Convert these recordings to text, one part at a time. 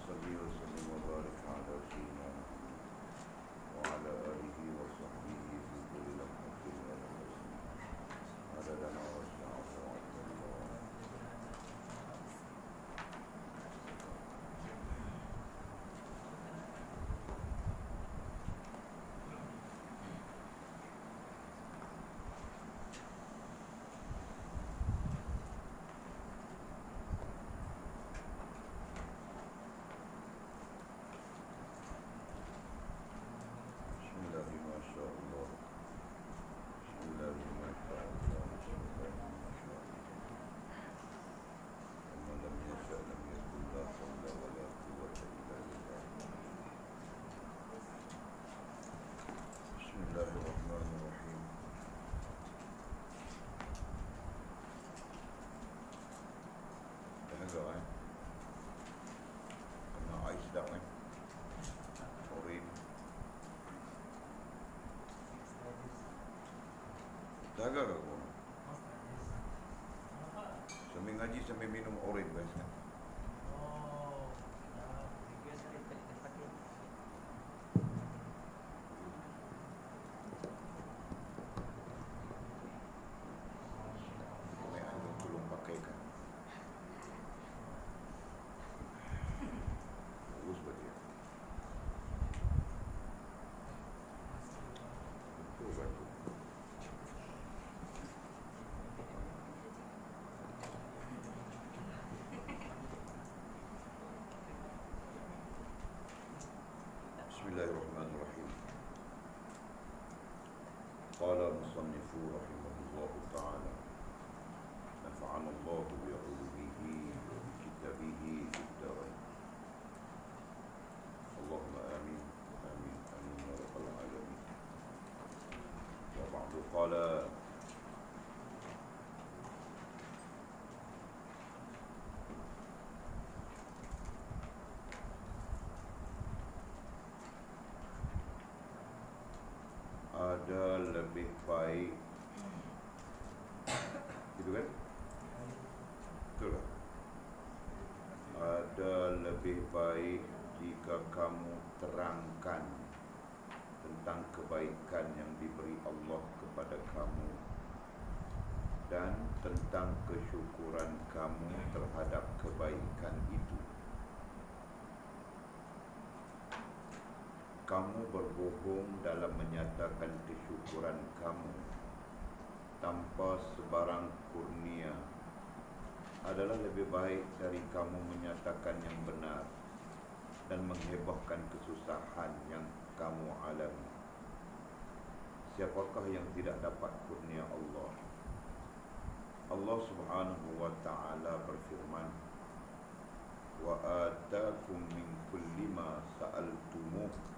صل وسلم وبارك على سيدنا محمد وعلى آله وصحبه في كل لمحة ونفس عدد ما وسعه علم الله. Jaga ke kau? Sambil ngaji sambil minum orange best kan? Sampai anda belum pakai kan? Bagus buat dia. Betul betul. Bismillahirrahmanirrahim. Qala al-musannifu rahimahullahu ta'ala nafa'ana Allahu bi'ulumihi wa bi kitabihi fid darain. Allahumma amin amin amin ya rabbal alamin. Wa ba'du qala ada lebih baik, gitu kan? Betul kan? Ada lebih baik jika kamu terangkan tentang kebaikan yang diberi Allah kepada kamu dan tentang kesyukuran kamu terhadap kebaikan itu. Kamu berbohong dalam menyatakan kesyukuran kamu tanpa sebarang kurnia adalah lebih baik dari kamu menyatakan yang benar dan menghebahkan kesusahan yang kamu alami. Siapakah yang tidak dapat kurnia Allah? Allah Subhanahu wa ta'ala berfirman, wa atakum min kulli ma sa'altumuh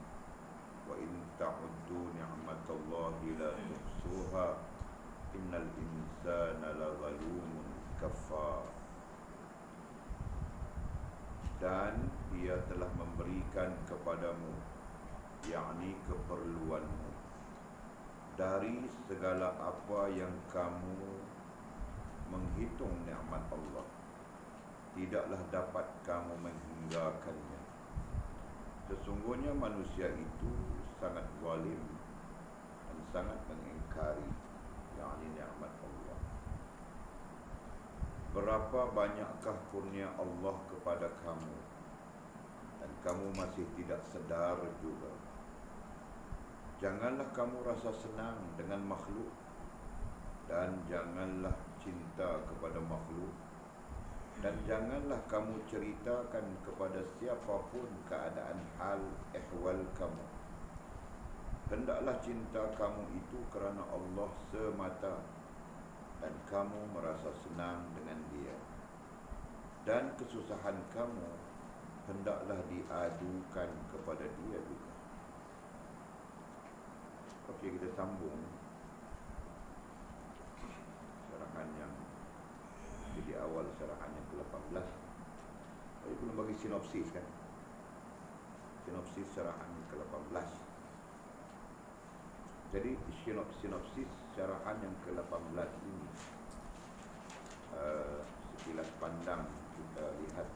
wa in ta'uddu ni'matallahi la tuhsuha innal insana lazalumun kafar. Dan Ia telah memberikan kepadamu, yakni keperluanmu, dari segala apa yang kamu menghitung nikmat Allah. Tidaklah dapat kamu menghinggakannya. Sesungguhnya manusia itu sangat zalim dan sangat mengingkari, yakni nikmat Allah. Berapa banyakkah kurnia Allah kepada kamu dan kamu masih tidak sedar juga. Janganlah kamu rasa senang dengan makhluk dan janganlah cinta kepada makhluk, dan janganlah kamu ceritakan kepada siapapun keadaan hal ehwal kamu. Hendaklah cinta kamu itu kerana Allah semata dan kamu merasa senang dengan Dia, dan kesusahan kamu hendaklah diadukan kepada Dia juga. Okey, kita sambung syarahan yang di awal syarahan yang ke-18. Saya belum bagi sinopsis kan? Sinopsis syarahan yang ke-18. Jadi sinopsis syarahan yang ke-18 ini sekilas pandang kita lihat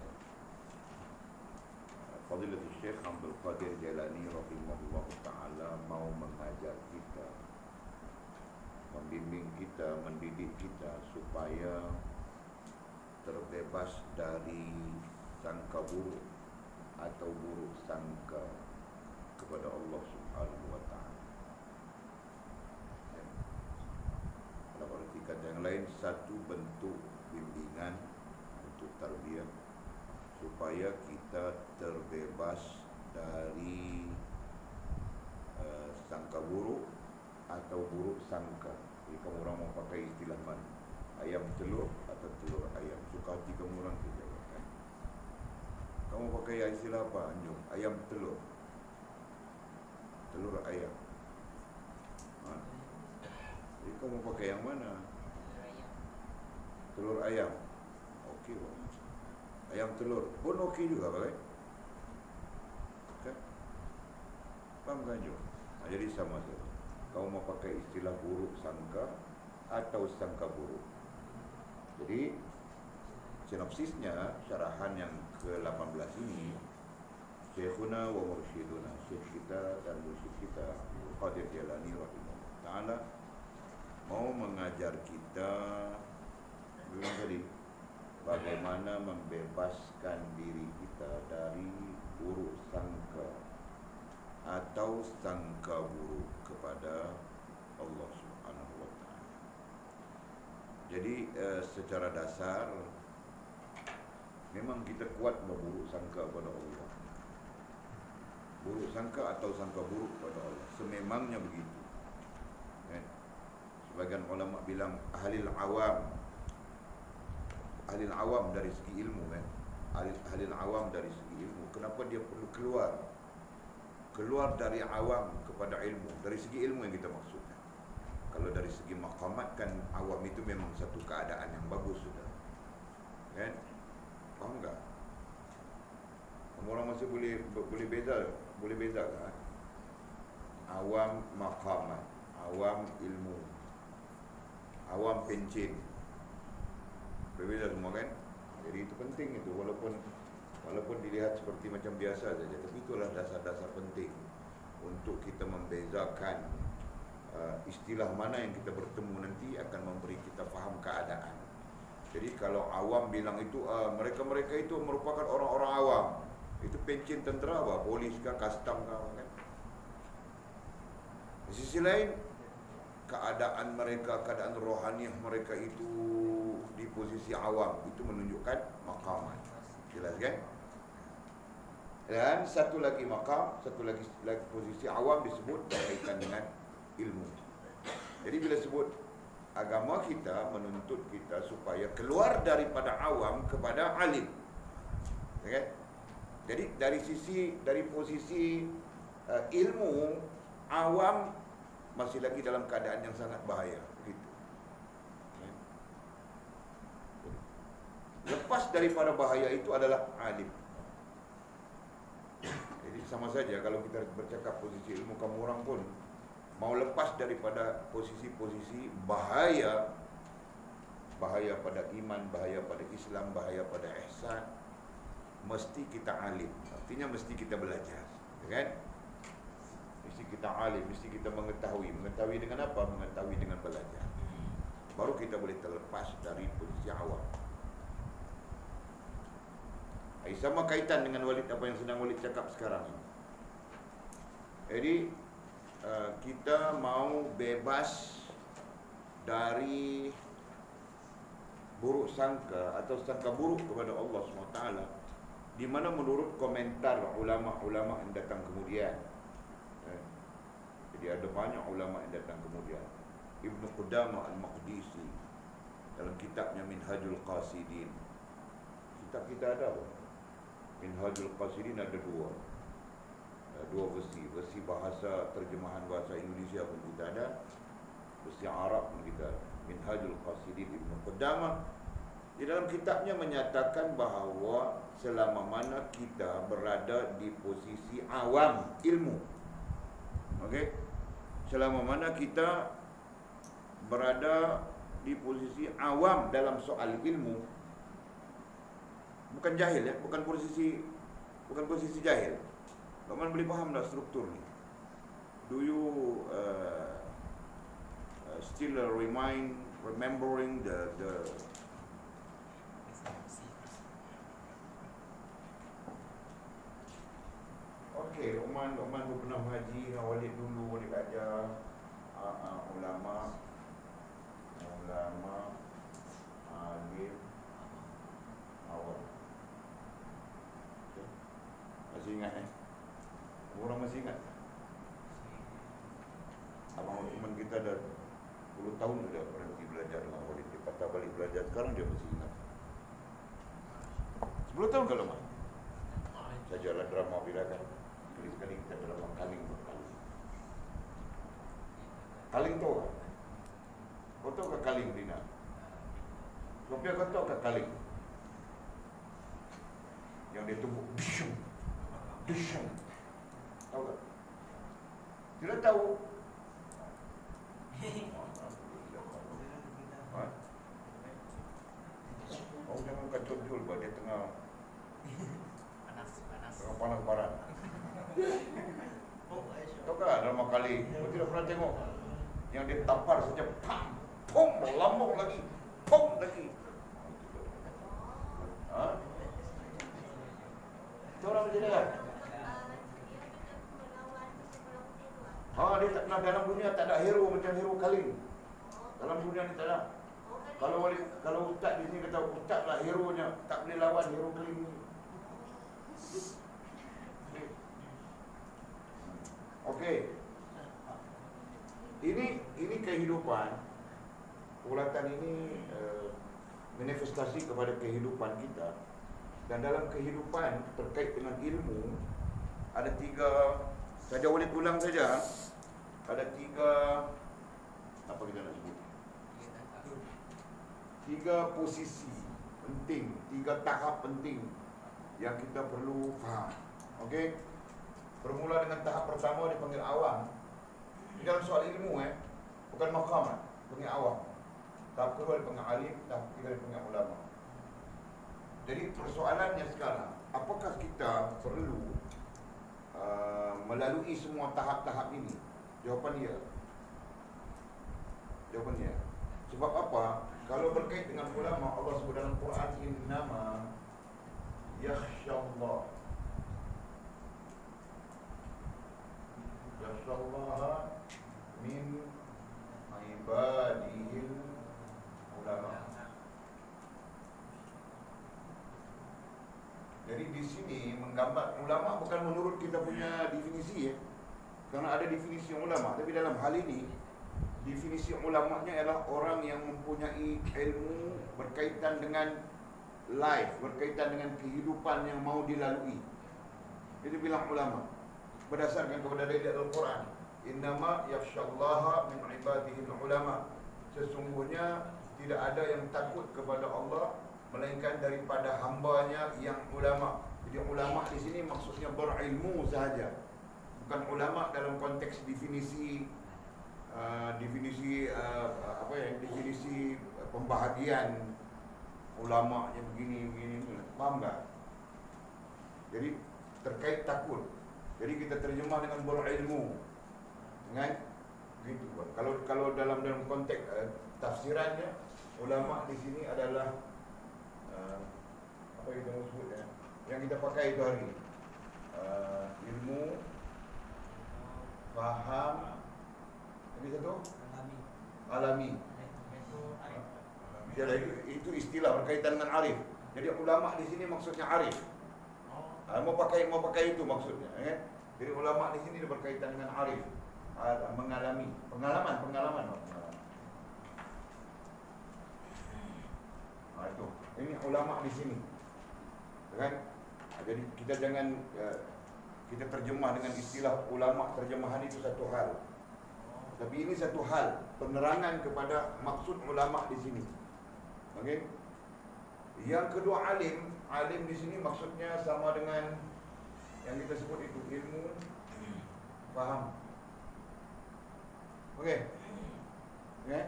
Fadilatul Syekh Abdul Qadir Jailani rahimahullah ta'ala mau mengajar kita, membimbing kita, mendidik kita supaya terbebas dari sangka buruk atau buruk sangka kepada Allah Subhanahu wa ta'ala. Kalau artikan yang lain, satu bentuk bimbingan untuk tarbiyah supaya kita terbebas dari sangka buruk atau buruk sangka. Jadi kamu orang mau pakai istilah mana? Ayam telur atau telur ayam? Suka hati kamu orang tu jawab, kan? Kamu pakai istilah apa, Anjung? Ayam telur, telur ayam. Jadi kamu pakai yang mana? Telur ayam. Okey, ayam telur pun okey juga pakai. Kan? Faham kan, Anjung? Jadi sama saja. Kau mau pakai istilah buruk sangka atau sangka buruk. Jadi sinopsisnya, syarahan yang ke-18 ini, Syekhuna wa Mursyiduna, Syekh kita dan mursyid kita Qadir Jailani rahimahullah ta'ala mau mengajar kita tadi bagaimana membebaskan diri kita dari buruk sangka atau sangka buruk kepada Allah Subhanahu wa ta'ala. Jadi secara dasar memang kita kuat berburuk sangka kepada Allah. Buruk sangka atau sangka buruk kepada Allah, sememangnya begitu. Sebagian ulama bilang ahlil awam dari segi ilmu, kan? Ahlil awam dari segi ilmu. Kenapa dia perlu keluar dari awam kepada ilmu? Dari segi ilmu yang kita maksudkan. Kalau dari segi maqamat, kan awam itu memang satu keadaan yang bagus sudah, kan? Faham tak? Orang masih boleh beza kan? Awam maqamat, awam ilmu, awam pencin, berbeza semua, kan? Jadi itu penting itu, walaupun dilihat seperti macam biasa saja, tapi itulah dasar-dasar penting untuk kita membezakan istilah mana yang kita bertemu nanti akan memberi kita faham keadaan. Jadi kalau awam bilang itu mereka-mereka itu merupakan orang-orang awam, itu pencin tentera apa, polis kah, custom kah, kan? Di sisi lain, keadaan mereka, keadaan rohaniah mereka itu di posisi awam, itu menunjukkan maqamat. Jelas, kan? Dan satu lagi maqam, satu lagi posisi awam disebut berkaitan dengan ilmu. Jadi bila sebut agama kita menuntut kita supaya keluar daripada awam kepada alim, kan? Jadi dari posisi ilmu, awam masih lagi dalam keadaan yang sangat bahaya, gitu. Lepas daripada bahaya itu adalah alim. Jadi sama saja kalau kita bercakap posisi ilmu, kamu orang pun mau lepas daripada posisi-posisi bahaya pada iman, bahaya pada Islam, bahaya pada ihsan, mesti kita alim. Artinya mesti kita belajar, kan? Mesti kita alim, mesti kita mengetahui. Mengetahui dengan apa? Mengetahui dengan belajar. Baru kita boleh terlepas dari posisi awam. Sama kaitan dengan Walid, apa yang sedang Walid cakap sekarang. Jadi kita mau bebas dari buruk sangka atau sangka buruk kepada Allah SWT, di mana menurut komentar ulama-ulama yang datang kemudian. Jadi ada banyak ulama yang datang kemudian. Ibn Qudamah Al-Maqdisi dalam kitabnya Minhajul Qasidin. Kitab kita ada apa? Minhajul Qasidin ada dua versi bahasa, terjemahan bahasa Indonesia pun kita ada, versi Arab pun kita ada. Minhajul Qasidin Ibn Qudamah di dalam kitabnya menyatakan bahawa selama mana kita berada di posisi awam ilmu, okey, selama mana kita berada di posisi awam dalam soal ilmu, bukan jahil, ya, bukan posisi bukan posisi jahil. Luqman boleh faham tak struktur ni? Do you still remembering the Okey, Luqman pun pernah mengaji dengan Walid dulu, Walid ajar ulama, alim, awam. Okay. Masih ingat Orang masih ingat? Abang Luqman kita dah 10 tahun sudah berhenti belajar dengan Walid. Dia patah balik belajar, sekarang dia masih ingat. 10 tahun kalau Luqman sajalah drama bila kan. Sekali-sekali kita drama Kaling berkali. Kaling tahu tak? Kau tahu ke Kaling, Dina? Sophia, kau tahu ke Kaling? Yang dia tumbuk Bishum. Tahu tak? Tidak tahu. Oh, jangan kacau Jul, dia tengah panas barat. Tahu tak drama Kaling? Kau tidak pernah tengok? Yang dia tampar saja, pom, melambung lagi, pom lagi. Itu orang macam ni kan? Dia tak pernah dalam dunia tak ada hero macam hero Kaling. Dalam dunia ni tak ada. Kalau ustaz di sini kata ustaz lah hero nya, tak boleh lawan hero Kaling ni. Okey. Ini kehidupan. Pergulatan ini manifestasi kepada kehidupan kita. Dan dalam kehidupan terkait dengan ilmu ada 3, saja boleh ulang saja. Ada 3, apa kita nak sebut? 3 posisi penting, 3 tahap penting yang kita perlu faham. Okey. Bermula dengan tahap pertama dipanggil awam. Dalam soal ilmu bukan maqam, panggil awam. Tahap kedua dipanggil alim, tahap ketiga dipanggil ulama. Jadi persoalannya sekarang, apakah kita perlu melalui semua tahap-tahap ini? Jawapan ya. Sebab apa? Kalau berkait dengan ulama, Allah sebut dalam Quran, innama yakhshallah min ibadihil ulama. Jadi di sini menggambar ulama bukan menurut kita punya definisi Karena ada definisi ulama, tapi dalam hal ini definisi ulamanya ialah orang yang mempunyai ilmu berkaitan dengan life, berkaitan dengan kehidupan yang mau dilalui. Itu bilang ulama berdasarkan kepada ayat Al-Quran, innama yakhshallaha min ibadihi ulama. Sesungguhnya tidak ada yang takut kepada Allah melainkan daripada hambanya yang ulama. Jadi ulama di sini maksudnya berilmu sahaja, bukan ulama dalam konteks definisi definisi pembahagian ulama yang begini, faham tak? Jadi terkait takut. Jadi kita terjemah dengan berilmu, kan? Gitu. Kalau dalam konteks tafsirannya, ulama di sini adalah apa kita sebut yang kita pakai itu hari ini, ilmu, faham, ini satu alami. Jadi itu istilah berkaitan dengan arif. Jadi ulama di sini maksudnya arif. Mau pakai itu maksudnya, Jadi ulama di sini berkaitan dengan arif, mengalami, pengalaman. Itu. Ini ulama di sini, kan? Jadi kita jangan kita terjemah dengan istilah ulama, terjemahan itu satu hal. Tapi ini satu hal, penerangan kepada maksud ulama di sini. Okey. Yang kedua alim di sini maksudnya sama dengan yang kita sebut itu ilmu, faham. Okey. Okay.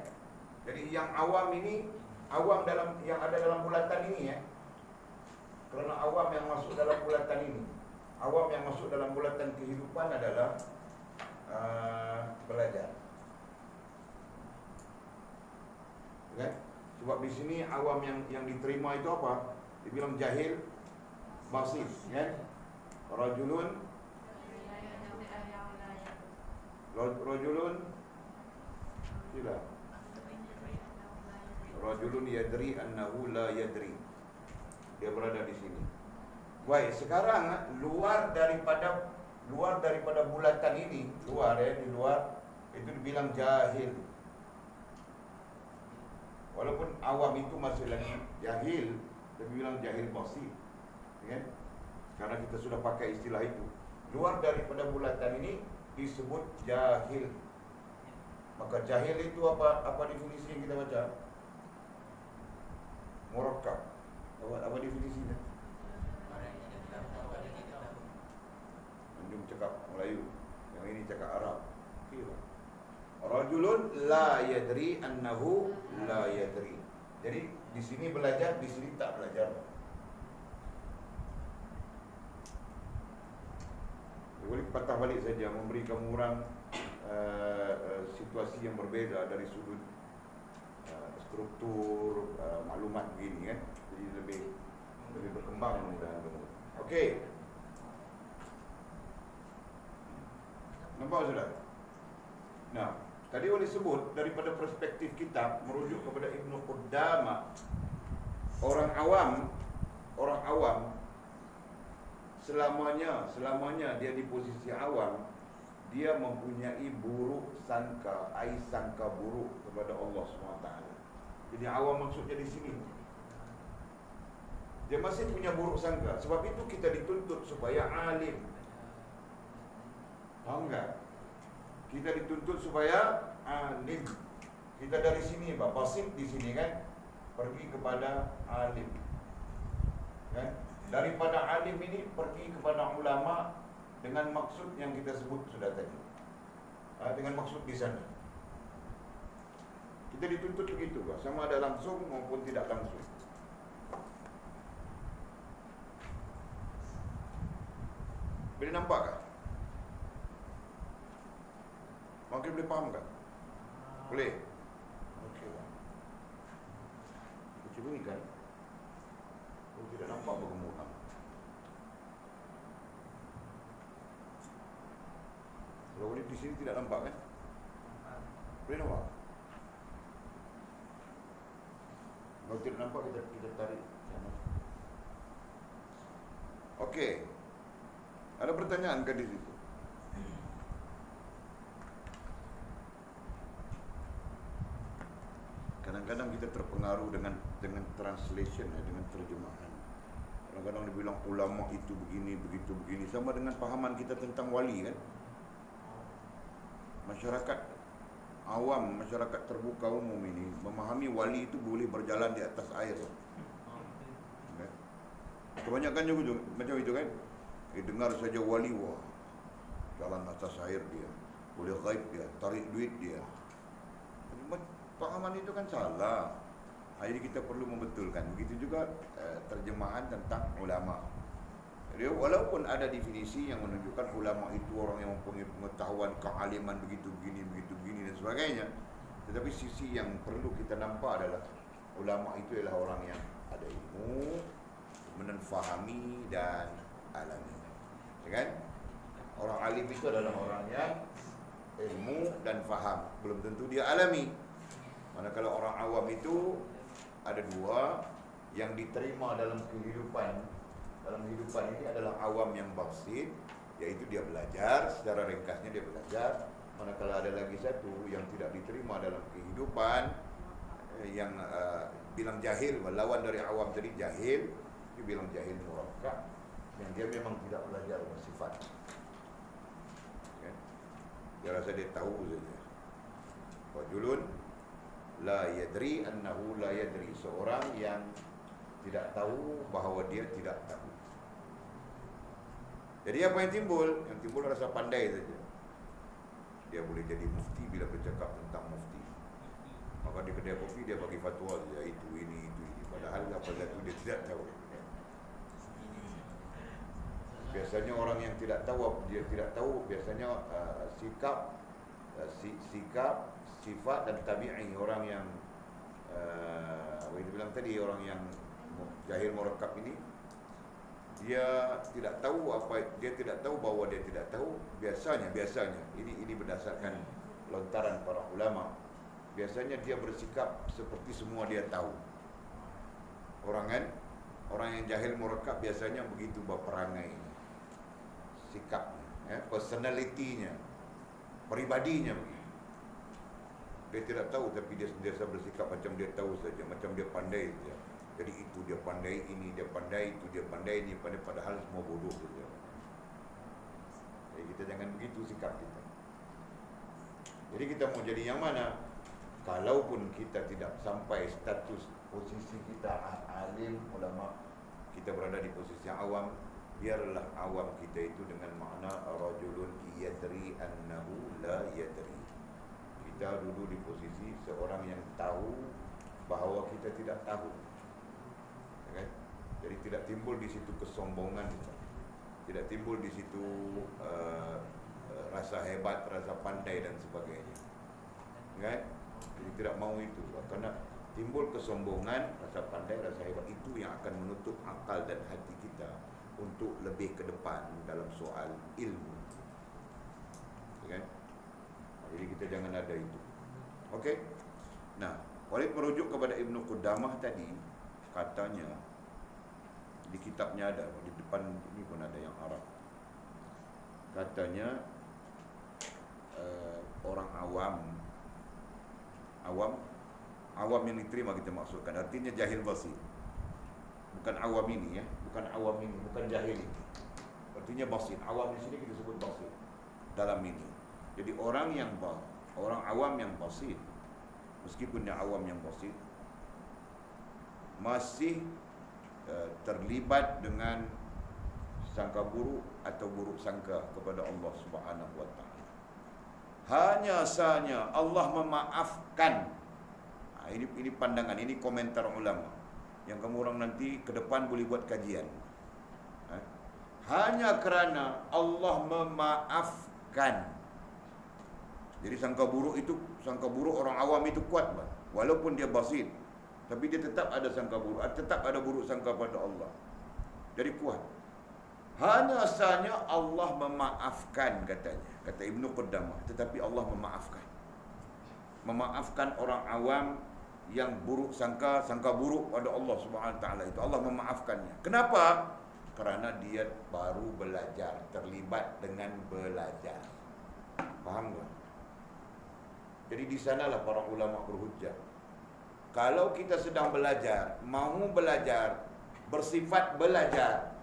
Jadi yang awam ini, awam dalam yang ada dalam bulatan ini kerana awam yang masuk dalam bulatan ini. Awam yang masuk dalam bulatan kehidupan adalah belajar. Kan? Sebab di sini awam yang diterima itu apa? Dibilang jahil, basit, kan? Rajulun sila. Rajulun yadri annahu la yadri. Dia berada di sini. Baik, sekarang luar daripada bulatan ini, di luar itu dibilang jahil. Walaupun awam itu masih lagi jahil, tapi bilang jahil basit, kan? Karena kita sudah pakai istilah itu. Luar daripada bulatan ini disebut jahil. Maka jahil itu apa definisi yang kita baca? Murakkab. Apa definisinya? Anjum cakap Melayu, yang ini cakap Arab. Kira. Rajulun la yadri annahu la yadri. Jadi di sini belajar, di sini tak belajar. Boleh patah balik saja, memberi kamu orang situasi yang berbeda dari sudut struktur maklumat begini, kan. Jadi lebih berkembang mudah-mudahan kamu. Okey. Nampak sudah? Nah, tadi boleh sebut daripada perspektif kitab merujuk kepada Ibnu Qudamah, orang awam selamanya dia di posisi awam, dia mempunyai buruk sangka, sangka buruk kepada Allah SWT. Jadi awam maksudnya di sini, dia masih punya buruk sangka. Sebab itu kita dituntut supaya alim. Faham tak? Kita dituntut supaya alim. Kita dari sini, basit di sini, kan, pergi kepada alim, kan? Daripada alim ini pergi kepada ulama dengan maksud yang kita sebut sudah tadi. Dengan maksud di sana. Kita dituntut begitu, sama ada langsung maupun tidak langsung. Boleh nampak tak? Mungkin boleh faham tak? Boleh? Okey lah. Kita cuba ni kan. Kalau tidak nampak bergemuruh. Kalau boleh di sini tidak nampak, kan? Boleh nampak? Kalau tidak nampak kita tarik. Okey. Ada pertanyaan ke di situ? Kadang-kadang kita terpengaruh dengan translation, dengan terjemahan. Kadang-kadang dibilang ulama itu begini, begitu, begini. Sama dengan pahaman kita tentang wali, kan? Masyarakat awam, masyarakat terbuka umum ini memahami wali itu boleh berjalan di atas air. Okay? Kebanyakan juga macam itu, kan? Dengar saja wali, wah, jalan atas air dia, boleh ghaib dia, tarik duit dia. Pahaman itu kan salah. Jadi kita perlu membetulkan. Begitu juga terjemahan tentang ulama. Jadi walaupun ada definisi yang menunjukkan ulama itu orang yang mempunyai pengetahuan, kealiman begitu begini dan sebagainya, tetapi sisi yang perlu kita nampak adalah ulama itu adalah orang yang ada ilmu, kemudian fahami dan alami. Ya kan? Orang alim itu adalah orang yang ilmu dan faham, belum tentu dia alami. Manakala orang awam itu ada dua yang diterima dalam kehidupan. Dalam kehidupan ini adalah awam yang basit, yaitu dia belajar, secara ringkasnya dia belajar. Manakala ada lagi satu yang tidak diterima dalam kehidupan, yang bilang jahil, lawan dari awam tadi jahil, dia bilang jahil murakkab, yang dia memang tidak belajar bersifat. Okay? Dia rasa dia tahu saja. Rajulun la yadri annahu la yadri, seorang yang tidak tahu bahawa dia tidak tahu. Jadi apa yang timbul? Yang timbul rasa pandai saja. Dia boleh jadi mufti bila bercakap tentang mufti. Maka di kedai kopi dia bagi fatwa saja, itu ini. Padahal apa satu dia tidak tahu. Biasanya orang yang tidak tahu, dia tidak tahu biasanya sikap, sifat dan tabi'i orang yang apa yang dibilang tadi, orang yang jahil murakkab ini, dia tidak tahu dia tidak tahu bahwa dia tidak tahu. Biasanya ini berdasarkan lontaran para ulama, biasanya dia bersikap seperti semua dia tahu. Orang yang jahil murakkab biasanya begitu berperangai, sikapnya, personalitinya, pribadinya begitu. Dia tidak tahu tapi dia sentiasa bersikap macam dia tahu saja, macam dia pandai saja. Jadi itu dia pandai, ini dia pandai, itu dia pandai, ini pandai, padahal semua bodoh saja. Jadi kita jangan begitu sikap kita. Jadi kita mau jadi yang mana? Kalaupun kita tidak sampai status posisi kita alim, ulama, kita berada di posisi awam, biarlah awam kita itu dengan makna rajulun yadri annahu la yadri. Kita duduk di posisi seorang yang tahu bahawa kita tidak tahu. Okay? Jadi tidak timbul di situ kesombongan, tidak timbul di situ rasa hebat, rasa pandai dan sebagainya. Okay? Jadi tidak mau itu, karena timbul kesombongan, rasa pandai, rasa hebat, itu yang akan menutup akal dan hati kita untuk lebih ke depan dalam soal ilmu. Okay? Jadi kita jangan ada itu. Okey. Nah, Walid merujuk kepada Ibnu Qudamah tadi, katanya di kitabnya ada, di depan ini pun ada yang Arab. Katanya orang awam yang diterima kita maksudkan, artinya jahil basir. Bukan awam ini ya, bukan awam ini, bukan jahil ini. Artinya basir. Awam di sini kita sebut basir dalam ini. Jadi orang awam yang basir, meskipun dia awam yang basir, masih terlibat dengan sangka buruk atau buruk sangka kepada Allah Subhanahu wa taala. Hanya saja Allah memaafkan. Ini pandangan, ini komentar ulama yang kamu orang nanti ke depan boleh buat kajian. Hanya kerana Allah memaafkan. Jadi sangka buruk orang awam itu kuat, walaupun dia basir, tapi dia tetap ada sangka buruk, tetap ada buruk sangka pada Allah. Jadi kuat. Hanya sahaja Allah memaafkan, katanya, kata Ibnu Qudamah, tetapi Allah memaafkan orang awam yang buruk sangka buruk pada Allah Subhanahu wa taala itu. Allah memaafkannya. Kenapa? Kerana dia baru belajar, terlibat dengan belajar. Faham tak? Jadi di sanalah para ulama berhujjah. Kalau kita sedang belajar, mau belajar, bersifat belajar,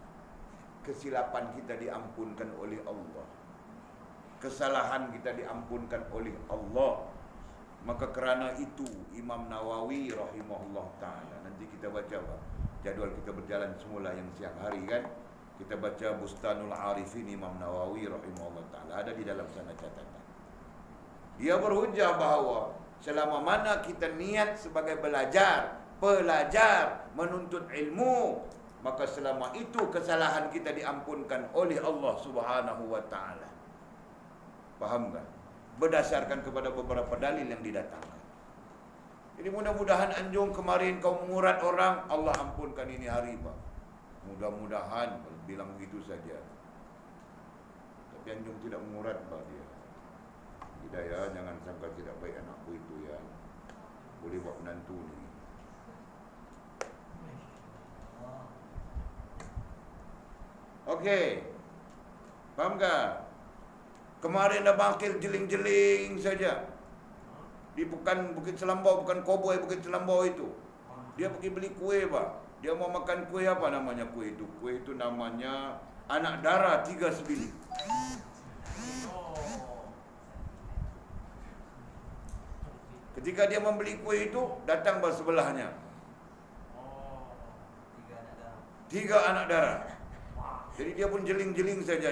kesilapan kita diampunkan oleh Allah, kesalahan kita diampunkan oleh Allah. Maka kerana itu Imam Nawawi rahimahullah ta'ala, nanti kita baca jadual kita berjalan semula yang siang hari kan, kita baca Bustanul Arifin Imam Nawawi rahimahullah ta'ala, ada di dalam sana catatan. Dia berhujjah bahawa selama mana kita niat sebagai pelajar menuntut ilmu, maka selama itu kesalahan kita diampunkan oleh Allah Subhanahu wa taala. Faham tak? Berdasarkan kepada beberapa dalil yang didatangkan. Jadi mudah-mudahan anjung kemarin kau mengurat orang, Allah ampunkan ini hari, Pak. Mudah-mudahan bilang begitu saja. Tapi anjung tidak mengurat, Pak, dia. Hidayah, jangan sangka tidak baik anakku itu ya. Boleh buat menantu ni. Okey. Faham tak? Kemarin dah bangkil jeling-jeling saja. Di bukan Bukit Selambau, bukan Koboi, Bukit Selambau itu. Dia pergi beli kuih, Pak. Dia mau makan kuih, apa namanya kuih itu? Kuih itu namanya anak dara 3 sebilik. Ketika dia membeli kuih itu, datang bersebelahnya 3 anak darah. Jadi dia pun jeling-jeling saja.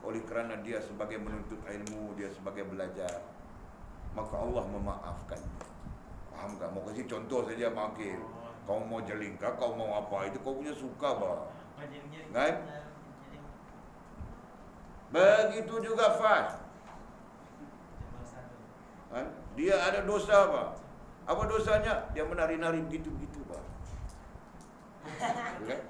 Oleh kerana dia sebagai menuntut ilmu, dia sebagai belajar, maka Allah memaafkan. Faham tak? Mau kasih contoh saja makil. Kau mau jeling kah? Kau mau apa? Itu kau punya suka, bah. Kan? Begitu juga Fas. Dia ada dosa apa? Apa dosanya? Dia menari-nari begitu-begitu, Pak. Okay?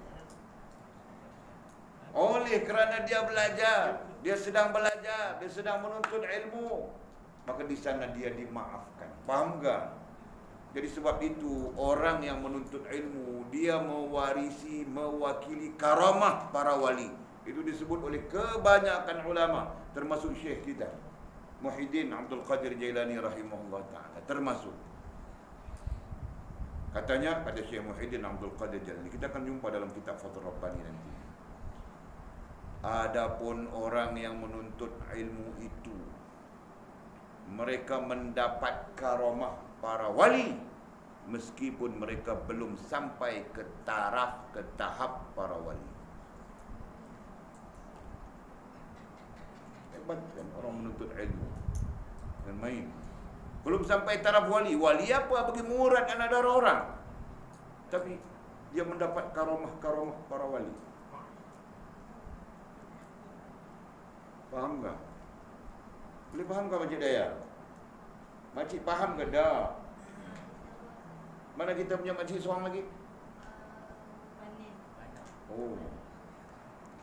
Oleh kerana dia belajar, dia sedang belajar, dia sedang menuntut ilmu, maka di sana dia dimaafkan. Faham tak? Jadi sebab itu orang yang menuntut ilmu, dia mewakili karamah para wali. Itu disebut oleh kebanyakan ulama, termasuk syekh kita Muhyiddin Abdul Qadir Jailani rahimahullah ta'ala, termasuk. Katanya pada Syekh Muhyiddin Abdul Qadir Jailani, kita akan jumpa dalam kitab Fathur Rabbani nanti. Adapun orang yang menuntut ilmu itu, mereka mendapat karamah para wali meskipun mereka belum sampai ke tahap para wali. Hebat kan orang menuntut ilmu dan main. Belum sampai taraf wali. Wali apa bagi murad anak darah orang, tapi dia mendapat karamah-karamah para wali. Faham tak? Boleh faham tak Makcik Daya? Makcik faham ke tak? Mana kita punya makcik seorang lagi? Oh,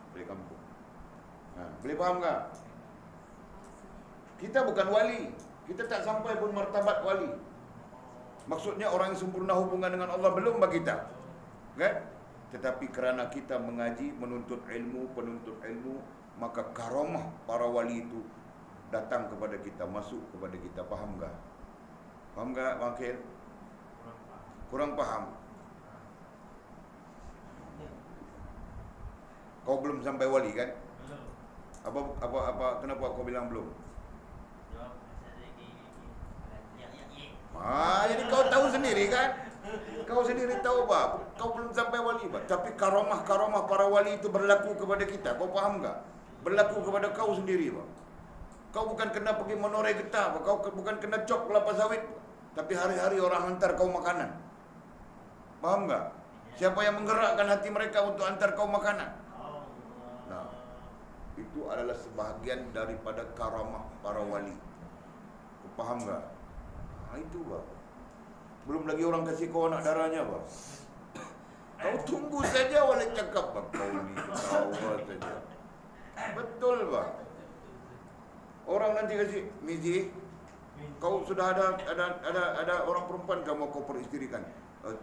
boleh kampung. Boleh faham tak? Kita bukan wali. Kita tak sampai pun martabat wali. Maksudnya orang yang sempurna hubungan dengan Allah belum bagi kita, kan? Tetapi kerana kita mengaji, menuntut ilmu, penuntut ilmu, maka karamah para wali itu datang kepada kita, masuk kepada kita. Faham tak? Faham tak, Wakil? Kurang faham. Kau belum sampai wali kan? Apa kenapa kau bilang belum? Jadi kau tahu sendiri kan? Kau sendiri tahu apa? Kau belum sampai wali, Pak. Tapi karamah-karamah para wali itu berlaku kepada kita. Kau faham tak? Berlaku kepada kau sendiri, Pak. Kau bukan kena pergi menoreh getah, Pak. Kau bukan kena cop kelapa sawit, Pak. Tapi hari-hari orang hantar kau makanan. Faham tak? Siapa yang menggerakkan hati mereka untuk hantar kau makanan? Nah, itu adalah sebahagian daripada karamah para wali. Kau faham tak? Itu, Pak. Belum lagi orang kasih kau anak darahnya, Pak. Kau tunggu saja wali cakap, Pak. Kau ni ketawa saja. Betul, Pak. Orang nanti kasih, Mizi, kau sudah ada orang perempuan kamu kau peristrikan.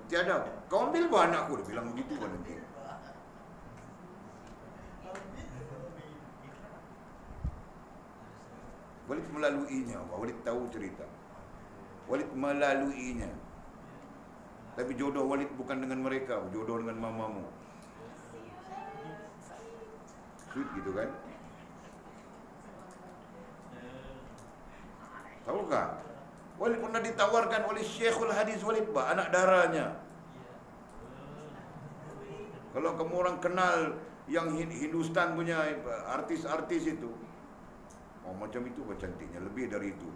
Tiada. Kau ambil bah anakku, dia bilang begitu, Pak, nanti. Walid melaluinya, Pak. Walid tahu cerita. Walid melaluinya. Tapi jodoh Walid bukan dengan mereka, jodoh dengan mamamu. Sweet gitu kan? Tahukah? Walid pernah ditawarkan oleh Syekhul Hadis Walid, Pak, anak darahnya. Kalau kamu orang kenal yang Hindustan punya artis-artis itu, oh macam itu, Pak, cantiknya, lebih dari itu.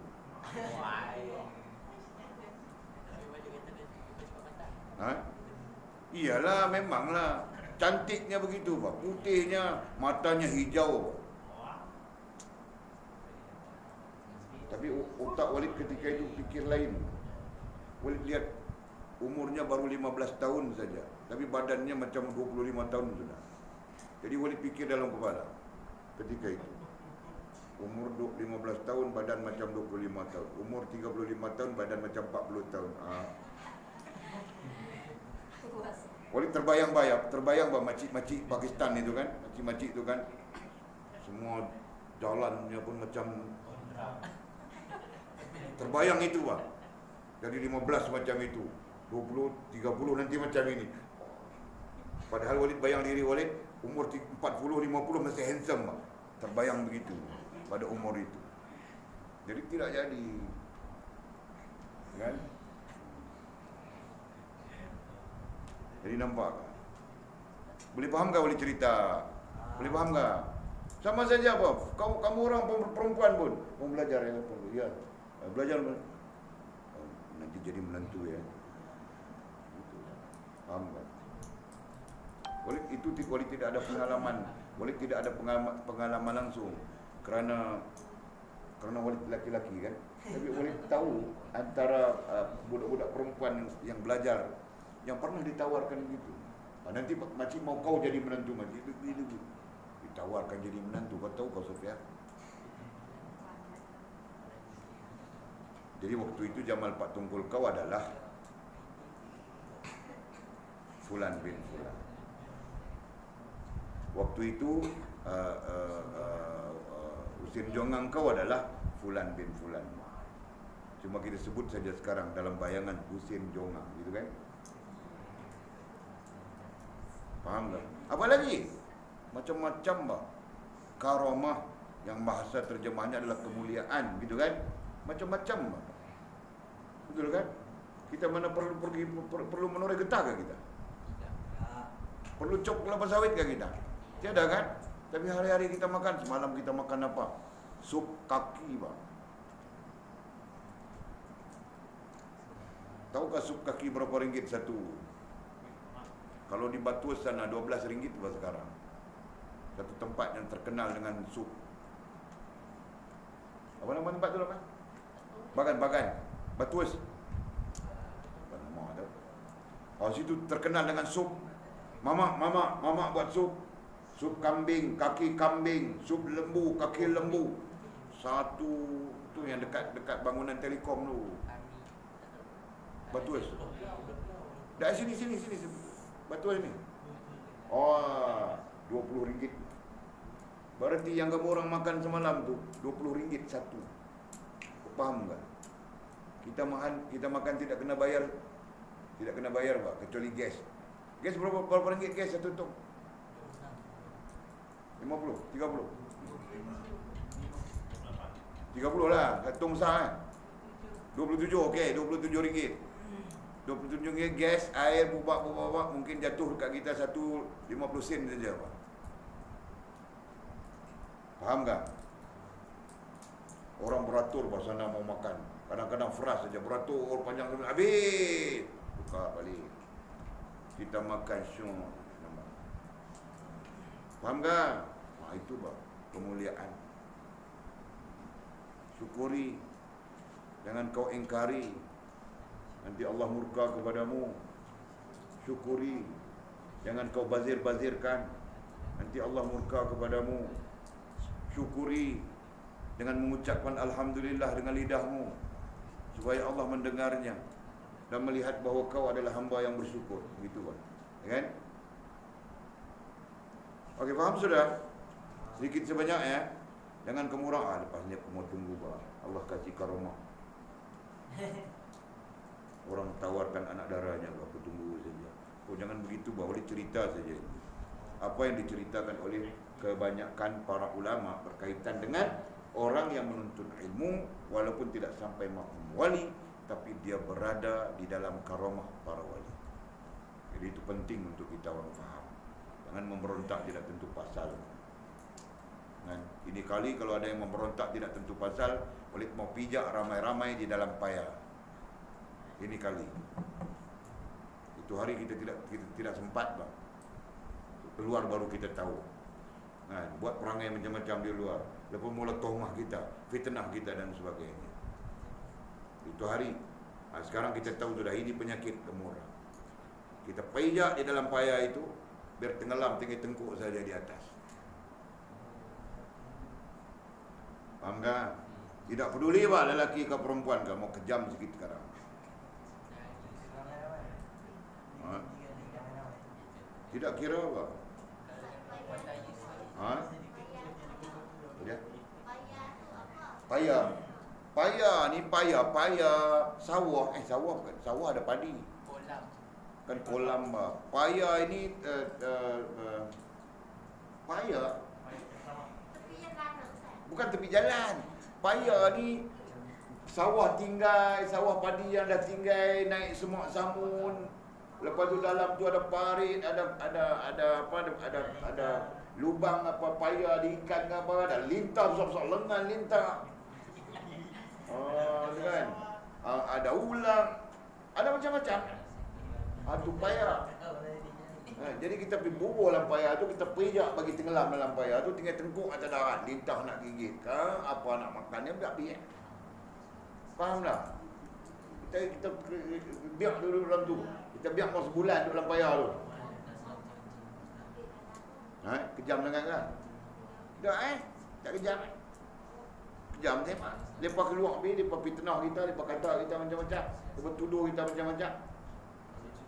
Iyalah, memanglah cantiknya begitu, Pak. Putihnya, matanya hijau, Pak. Tapi otak Walid ketika itu fikir lain. Walid lihat umurnya baru 15 tahun saja, tapi badannya macam 25 tahun sudah. Jadi Walid fikir dalam kepala ketika itu, umur 15 tahun badan macam 25 tahun, umur 35 tahun badan macam 40 tahun. Walid terbayang makcik-makcik Pakistan itu kan, makcik-makcik itu kan, semua jalannya pun macam, terbayang itu, Pak. Dari 15 macam itu, 20, 30 nanti macam ini. Padahal Walid bayang diri Walid umur 40, 50 masih handsome, Pak. Terbayang begitu pada umur itu. Jadi tidak jadi, kan? Jadi nampak, boleh faham tak Walid cerita? Boleh faham tak? Sama saja, Pak. Kamu orang perempuan pun mau belajar ya, belajar nanti jadi menantu ya. Faham tak? Boleh tidak ada pengalaman, boleh tidak ada pengalaman langsung, kerana walid lelaki-lelaki kan. Tapi boleh tahu antara budak-budak perempuan yang belajar, yang pernah ditawarkan gitu. Nanti makcik mau kau jadi menantu makcik, ditawarkan jadi menantu. Kau tahu kau Sofia? Jadi waktu itu Jamal Pak Tunggul kau adalah Fulan bin Fulan. Waktu itu Husin Jongang kau adalah Fulan bin Fulan. Cuma kita sebut saja sekarang dalam bayangan Husin Jongang, gitu kan? Faham tak? Apa lagi? Macam-macam bah. Karamah yang bahasa terjemahnya adalah kemuliaan, gitu kan? Macam-macam bah. Betul kan? Kita mana perlu menoreh getah ke kita? Perlu cop kelapa sawit ke kita? Tiada kan? Tapi hari-hari kita makan. Semalam kita makan apa? Sup kaki bang. Tahukah sup kaki berapa ringgit satu? Kalau di Batu sana 12 ringgit bah sekarang. Satu tempat yang terkenal dengan sup. Apa nama tempat tu lah? Bagan. Batuas. Apa nama tu? Oh, situ terkenal dengan sup. Mama buat sup. Sup kambing, kaki kambing, sup lembu, kaki lembu. Satu tu yang dekat bangunan Telekom tu. Batuas. Dah sini. Batuas ni. Oh, 20 ringgit. Berarti yang kamu orang makan semalam tu 20 ringgit satu. Faham tak? Kita makan tidak kena bayar. Tidak kena bayar pak, kecuali gas. Gas berapa ringgit gas satu tong? 50, 30. 30 lah, tong besar kan? 27, okey, 27 ringgit. 27 ringgit gas, air, bubak mungkin jatuh dekat kita 1.50 sen saja pak. Faham tak? Orang beratur pasal nak mau makan. Kadang-kadang frust saja beratur panjang habis. Buka balik. Kita makan syur. Faham tak? Itu bah kemuliaan. Syukuri. Jangan kau ingkari. Nanti Allah murka kepadamu. Syukuri. Jangan kau bazir-bazirkan. Nanti Allah murka kepadamu. Syukuri dengan mengucapkan alhamdulillah dengan lidahmu supaya Allah mendengarnya dan melihat bahawa kau adalah hamba yang bersyukur. Begitu kan? Ya kan? Okey, faham sudah? Sedikit sebanyak ya. Jangan kemurahan. Lepas ni aku mau tunggu bah. Allah kasih karamah. Orang tawarkan anak darahnya, aku tunggu saja. Oh, jangan begitu bah. Boleh cerita saja. Apa yang diceritakan oleh kebanyakan para ulama berkaitan dengan orang yang menuntut ilmu walaupun tidak sampai maqam wali, tapi dia berada di dalam karamah para wali. Jadi itu penting untuk kita orang faham. Jangan memberontak tidak tentu pasal. Kan? Ini kali kalau ada yang memberontak tidak tentu pasal, boleh mau pijak ramai-ramai di dalam paya. Ini kali. Itu hari kita tidak sempat bang. Keluar baru kita tahu. Nah, buat perangai macam-macam di luar. Lepas mula tuhmah kita, fitnah kita dan sebagainya. Itu hari. Nah, sekarang kita tahu sudah ini penyakit kemurah. Kita pijak di dalam paya itu, biar tenggelam tinggi tengkuk saja di atas. Faham tak? Tidak peduli bah lelaki ke perempuan ke, mau kejam sikit sekarang. Ha? Tidak kira apa? Ha? Ya. Paya ni paya sawah. Sawah bukan. Sawah ada padi. Kolam. Kan kolam bah. Paya ini paya bukan tepi jalan. Paya ni sawah tinggal, sawah padi yang dah tinggal, naik semua samun. Lepas tu dalam tu ada parit, ada lubang apa paya di ikan ke apa, ada lintah besar-besar, lengan lintah. Kan? Ada ulang, ada macam-macam. Tu paya. Jadi kita pergi bubuh dalam payah tu, kita pijak bagi tenggelam dalam payah tu, tinggal tengkuk atas darat, lintah nak gigit ke, apa nak makan, dia biar pergi. Faham tak? Kita biar dulu dalam tu. Kita biar mau sebulan duduk dalam payah tu. Kejam sangat kan? Tak tak kejam. Kejam tembak. Lepas keluar habis, lepas fitnah kita, lepas kata kita macam-macam, lepas tuduh kita macam-macam.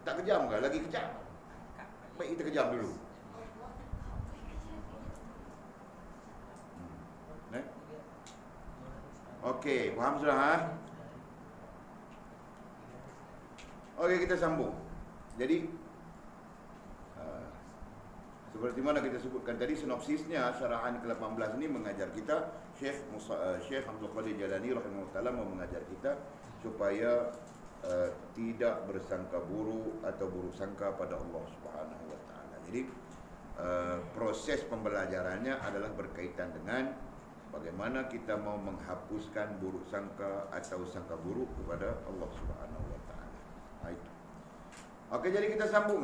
Tak kejam ke? Lagi kejam. Baik kita kejam dulu. Okey, faham sudah Okey, kita sambung. Jadi seperti mana kita sebutkan tadi, sinopsisnya syarahan ke-18 ini mengajar kita, Syekh Abdul Qadir Jalani rahimahullah ta'ala mengajar kita supaya tidak bersangka buruk atau buruk sangka pada Allah Subhanahu wa taala. Jadi proses pembelajarannya adalah berkaitan dengan bagaimana kita mau menghapuskan buruk sangka atau sangka buruk kepada Allah Subhanahu wa taala. Itu. Okey, jadi kita sambung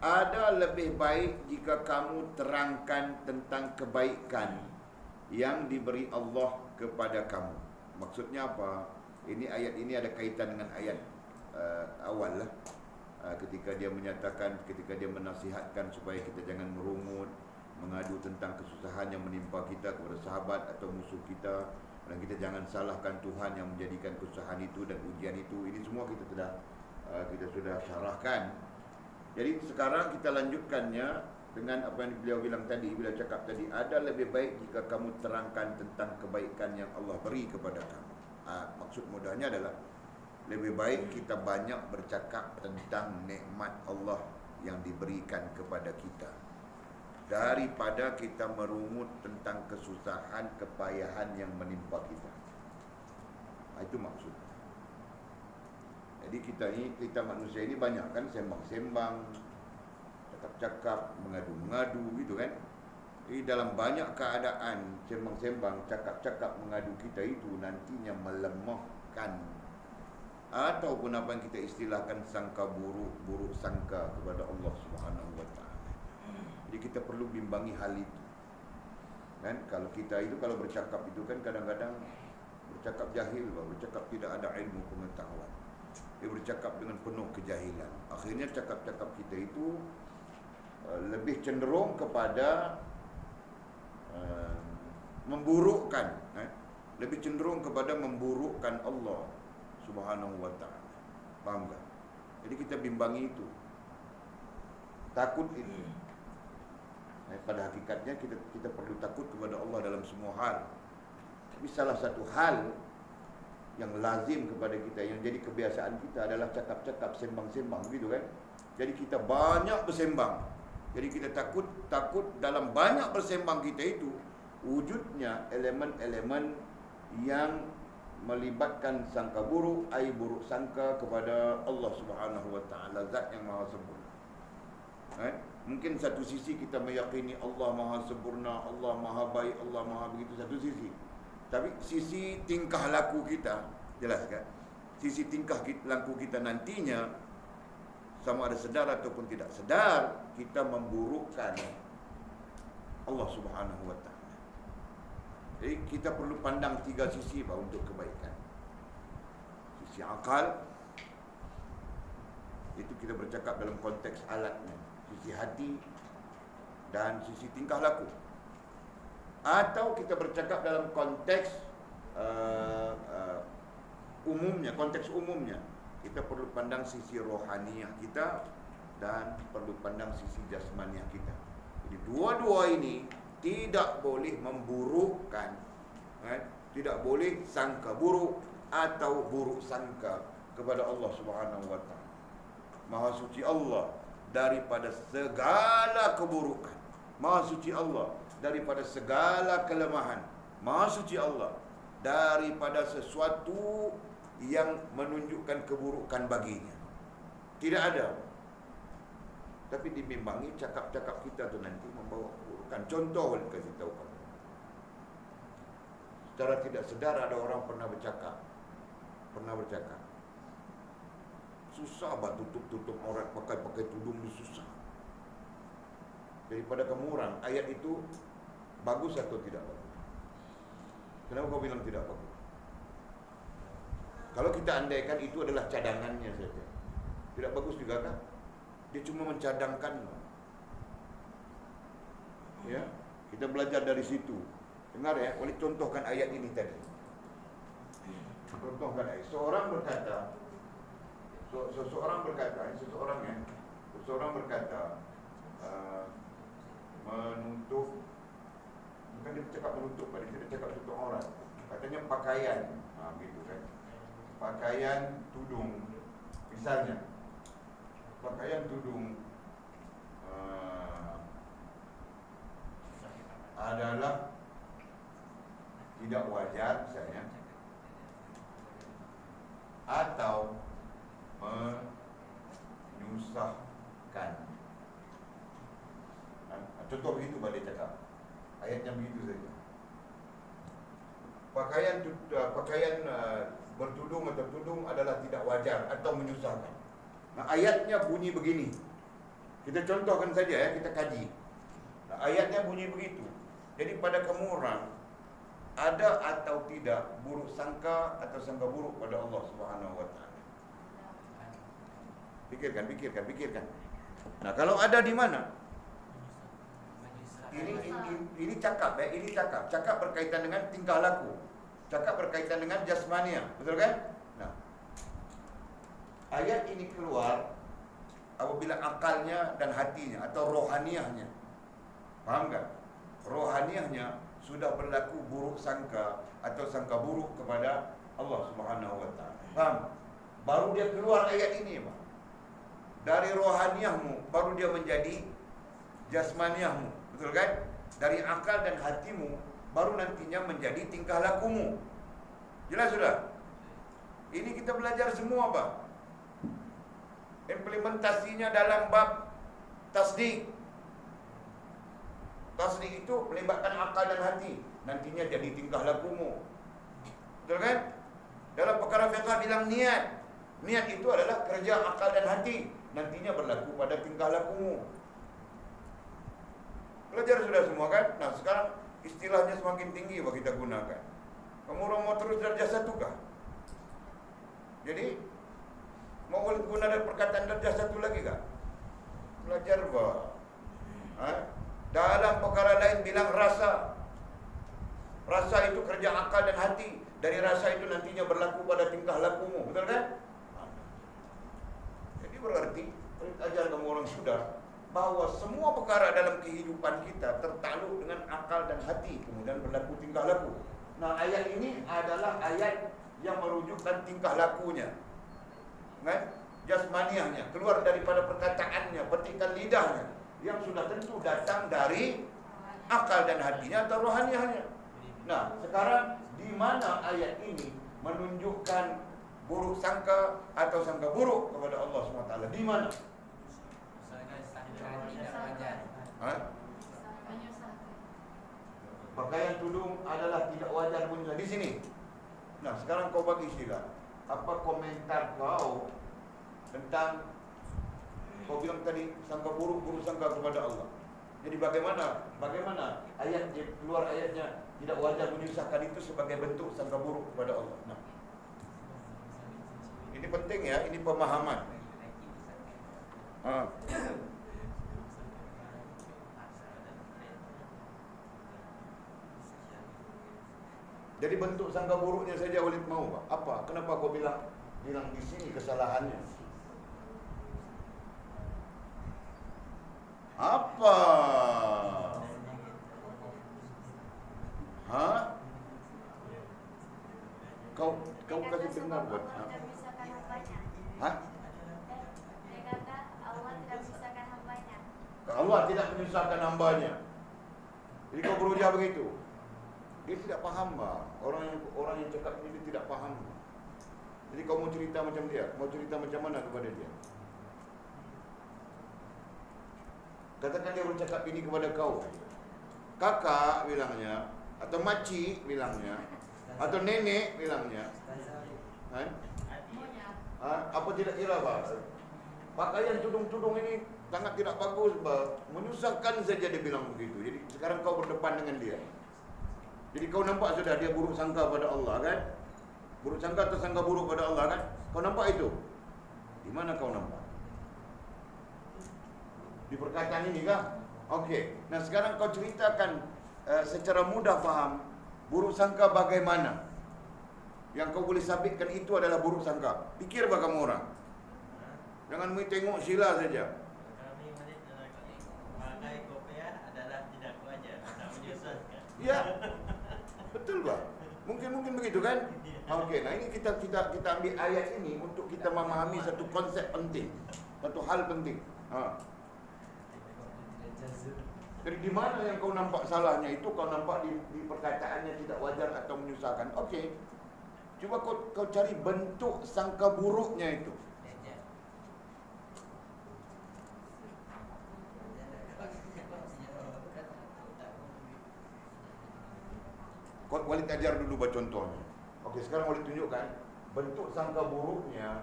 Ada lebih baik jika kamu terangkan tentang kebaikan yang diberi Allah kepada kamu. Maksudnya apa? Ini ayat ini ada kaitan dengan ayat awal lah. Ketika dia menyatakan, ketika dia menasihatkan supaya kita jangan merungut, mengadu tentang kesusahan yang menimpa kita kepada sahabat atau musuh kita, dan kita jangan salahkan Tuhan yang menjadikan kesusahan itu dan ujian itu. Ini semua kita sudah syarahkan. Jadi sekarang kita lanjutkannya dengan apa yang beliau bilang tadi. Beliau cakap tadi, ada lebih baik jika kamu terangkan tentang kebaikan yang Allah beri kepada kamu. Maksud mudahnya adalah lebih baik kita banyak bercakap tentang nikmat Allah yang diberikan kepada kita daripada kita merungut tentang kesusahan, kepayahan yang menimpa kita. Itu maksud. Jadi kita manusia ini banyak kan sembang-sembang, cakap-cakap, mengadu-mengadu gitu kan. Jadi dalam banyak keadaan sembang-sembang, cakap-cakap, mengadu kita itu nantinya melemahkan ataupun apa yang kita istilahkan sangka buruk sangka kepada Allah Subhanahu wa taala. Jadi kita perlu bimbangi hal itu. Kan kalau kita itu kalau bercakap itu kan kadang-kadang bercakap jahil, bercakap tidak ada ilmu pengetahuan. Dia bercakap dengan penuh kejahilan. Akhirnya cakap-cakap kita itu lebih cenderung kepada memburukkan, lebih cenderung kepada memburukkan Allah Subhanahu wa taala. Faham tak? Jadi kita bimbangi itu. Takut itu. Pada hakikatnya kita perlu takut kepada Allah dalam semua hal. Tapi salah satu hal yang lazim kepada kita, yang jadi kebiasaan kita adalah cakap-cakap, sembang-sembang gitu kan. Jadi kita banyak bersembang. Jadi kita takut dalam banyak bersembang kita itu wujudnya elemen-elemen yang melibatkan sangka buruk, buruk sangka kepada Allah Subhanahu wa taala, zat yang maha sempurna. Mungkin satu sisi kita meyakini Allah maha sempurna, Allah maha baik, Allah maha begitu, satu sisi. Tapi sisi tingkah laku kita, jelas kan? Sisi tingkah laku kita nantinya, sama ada sedar ataupun tidak sedar, kita memburukkan Allah Subhanahu wa taala. Jadi kita perlu pandang tiga sisi untuk kebaikan. Sisi akal, itu kita bercakap dalam konteks alatnya. Sisi hati dan sisi tingkah laku. Atau kita bercakap dalam konteks umumnya, konteks umumnya. Kita perlu pandang sisi rohaniah kita dan perlu pandang sisi jasmaniah kita. Jadi dua-dua ini tidak boleh memburukkan, tidak boleh sangka buruk atau buruk sangka kepada Allah Subhanahu wa taala. Maha suci Allah daripada segala keburukan. Maha suci Allah daripada segala kelemahan. Maha suci Allah daripada sesuatu yang menunjukkan keburukan baginya. Tidak ada. Tapi dibimbangi cakap-cakap kita tu nanti membawa keburukan. Contoh, kasih tahu kamu. secara tidak sadar ada orang pernah bercakap. Susah bah tutup aurat pakai tudung ni susah. Daripada kamu orang, ayat itu bagus atau tidak bagus? Kenapa kau bilang tidak bagus? Kalau kita andaikan itu adalah cadangannya saja, tidak bagus juga kan? Dia cuma mencadangkan. Ya, kita belajar dari situ. Dengar ya, boleh contohkan ayat ini tadi. Contohkan ayat. Seseorang berkata, menutup, bukan dia cakap menutup, dia tidak cakap tutup aurat. Katanya pakaian, gitu kan. Pakaian tudung, misalnya pakaian tudung adalah tidak wajar misalnya, atau menyusahkan. Contoh begitu balik cakap. Ayatnya begitu saja. Pakaian bertudung atau tudung adalah tidak wajar atau menyusahkan. Nah, ayatnya bunyi begini. Kita contohkan saja ya, kita kaji. Nah, ayatnya bunyi begitu. Jadi pada kamu orang, ada atau tidak buruk sangka atau sangka buruk pada Allah Subhanahu wa taala? Pikirkan. Nah, kalau ada di mana? Ini cakap ya, cakap berkaitan dengan tingkah laku. Cakap berkaitan dengan jasmania, betul kan? Nah, ayat ini keluar apabila akalnya dan hatinya atau rohaniahnya, paham tak? Rohaniahnya sudah berlaku buruk sangka atau sangka buruk kepada Allah Subhanahu wa taala. Paham? Baru dia keluar ayat ini, Pak. Dari rohaniahmu baru dia menjadi jasmaniahmu, betul kan? Dari akal dan hatimu baru nantinya menjadi tingkah lakumu. Jelas sudah? Ini kita belajar semua, Pak. Implementasinya dalam bab tasdik. Tasdik itu melibatkan akal dan hati, nantinya jadi tingkah lakumu. Betul kan? Dalam perkara fiqh bilang niat. Niat itu adalah kerja akal dan hati, nantinya berlaku pada tingkah lakumu. Belajar sudah semua kan? Nah, sekarang istilahnya semakin tinggi bagi kita gunakan. Kamu orang mau terus darjah satu kah? Jadi mau guna dari perkataan darjah satu lagi kah? Belajar, Pak. Dalam perkara lain bilang rasa. Rasa itu kerja akal dan hati. Dari rasa itu nantinya berlaku pada tingkah lakumu. Betul kan? Jadi berarti ajar kamu orang sudah bahwa semua perkara dalam kehidupan kita tertakluk dengan akal dan hati, kemudian berlaku tingkah laku. Nah, ayat ini adalah ayat yang merujukkan tingkah lakunya, kan? Jasmaniahnya, keluar daripada perkataannya, petikan lidahnya, yang sudah tentu datang dari akal dan hatinya atau rohaniahnya. Nah, sekarang di mana ayat ini menunjukkan buruk sangka atau sangka buruk kepada Allah SWT? Di mana? Pakaian tudung adalah tidak wajar menyusahkan. Di sini. Nah, sekarang kau bagi sila. Apa komentar kau tentang kau bilang tadi sangka buruk sangka kepada Allah? Jadi bagaimana ayat keluar ayatnya tidak wajar menyusahkan itu sebagai bentuk sangka buruk kepada Allah. Nah, ini penting ya, ini pemahaman. Jadi bentuk sangka buruknya saja Walid mau, Pak. Apa? Kenapa kau bilang di sini kesalahannya? Apa? Kau kasih dengar buat. Dia kata Allah tidak menyusahkan hambanya. Allah tidak menyusahkan hambanya. Jadi kau berujar begitu. Dia tidak paham, Pak. Orang yang cakap ini dia tidak paham. Jadi kau mau cerita macam dia, mau cerita macam mana kepada dia? Katakan dia bercakap ini kepada kau. Kakak bilangnya atau makcik bilangnya, Atau nenek bilangnya. Kan? Apa tidak kira, Pak? Pakaian tudung-tudung ini sangat tidak bagus, Pak. Menyusahkan saja dia bilang begitu. Jadi sekarang kau berdepan dengan dia. Jadi kau nampak sudah dia buruk sangka pada Allah, kan? Buruk sangka atau sangka buruk pada Allah, kan? Kau nampak itu? Di mana kau nampak? Di perkataan ini kah? Okey. Nah sekarang kau ceritakan secara mudah faham buruk sangka bagaimana? Yang kau boleh sabitkan itu adalah buruk sangka. Fikir bah kamu orang. Jangan main tengok sila saja. Kami pakai kopiah adalah tidak wajar, tak menyusahkan. Ya, betul bah. Mungkin begitu kan? Okey, nah ini kita ambil ayat ini untuk kita memahami satu konsep penting, satu hal penting. Jadi di mana yang kau nampak salahnya itu, kau nampak di perkataannya tidak wajar atau menyusahkan. Okey. Cuba kau cari bentuk sangka buruknya itu. Kau Walid ajar dulu buat contohnya. Okey, sekarang Walid tunjukkan bentuk sangka buruknya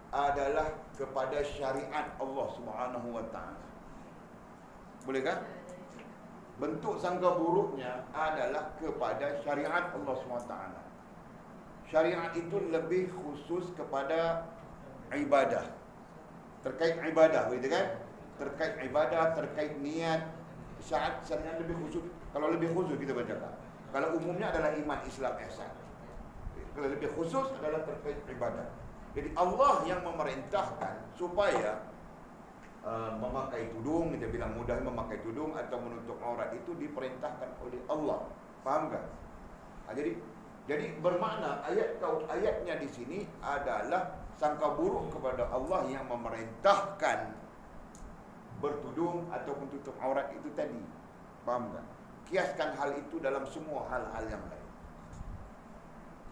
adalah kepada syariat Allah Subhanahu wa taala. Boleh kan? Bentuk sangka buruknya adalah kepada syariat Allah Subhanahu wa taala. Syariat itu lebih khusus kepada ibadah. Terkait ibadah, begitu kan? Terkait ibadah, terkait niat. Syariat lebih khusus. Kalau lebih khusus kita bacakan. Kalau umumnya adalah iman, Islam, ihsan. Kalau lebih khusus adalah terkait ibadah. Jadi Allah yang memerintahkan supaya memakai tudung, kita bilang mudah memakai tudung atau menutup aurat itu diperintahkan oleh Allah. Faham tak? Jadi bermakna ayatnya di sini adalah sangka buruk kepada Allah yang memerintahkan bertudung ataupun tutup aurat itu tadi. Faham tak? Kiaskan hal itu dalam semua hal-hal yang lain.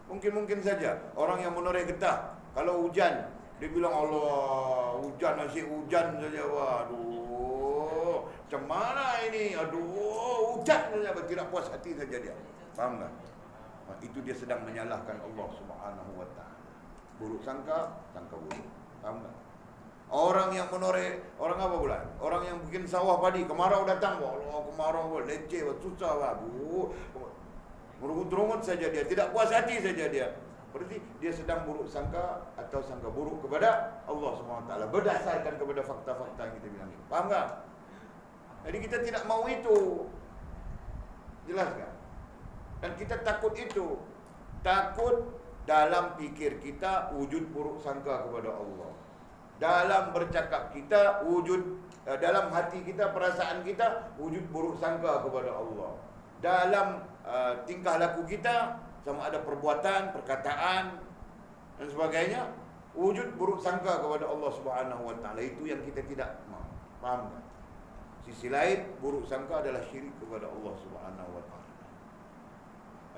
Mungkin saja orang yang menoreh getah, kalau hujan dia bilang Allah, hujan masih hujan saja. Waduh, macam mana ini? Aduh, hujan saja, tidak puas hati saja dia. Faham tak? Itu dia sedang menyalahkan Allah Subhanahu wa taala. Buruk sangka buruk. Faham tak? Orang yang menoreh, orang apa pula? Orang yang bikin sawah padi, kemarau datang, Allah, kemarau leceh, susah, waduh. Merungut-rungut saja dia, tidak puas hati saja dia. Berarti dia sedang buruk sangka atau sangka buruk kepada Allah Subhanahu wa taala berdasarkan kepada fakta-fakta yang kita bilang. Faham tak? Jadi kita tidak mau itu. Jelas tak? Dan kita takut itu. Takut dalam fikir kita wujud buruk sangka kepada Allah. Dalam bercakap kita wujud, dalam hati kita, perasaan kita wujud buruk sangka kepada Allah. Dalam tingkah laku kita, sama ada perbuatan, perkataan dan sebagainya, wujud buruk sangka kepada Allah Subhanahu wa taala. Itu yang kita tidak mau. Faham tak? Sisi lain, buruk sangka adalah syirik kepada Allah Subhanahu wa taala.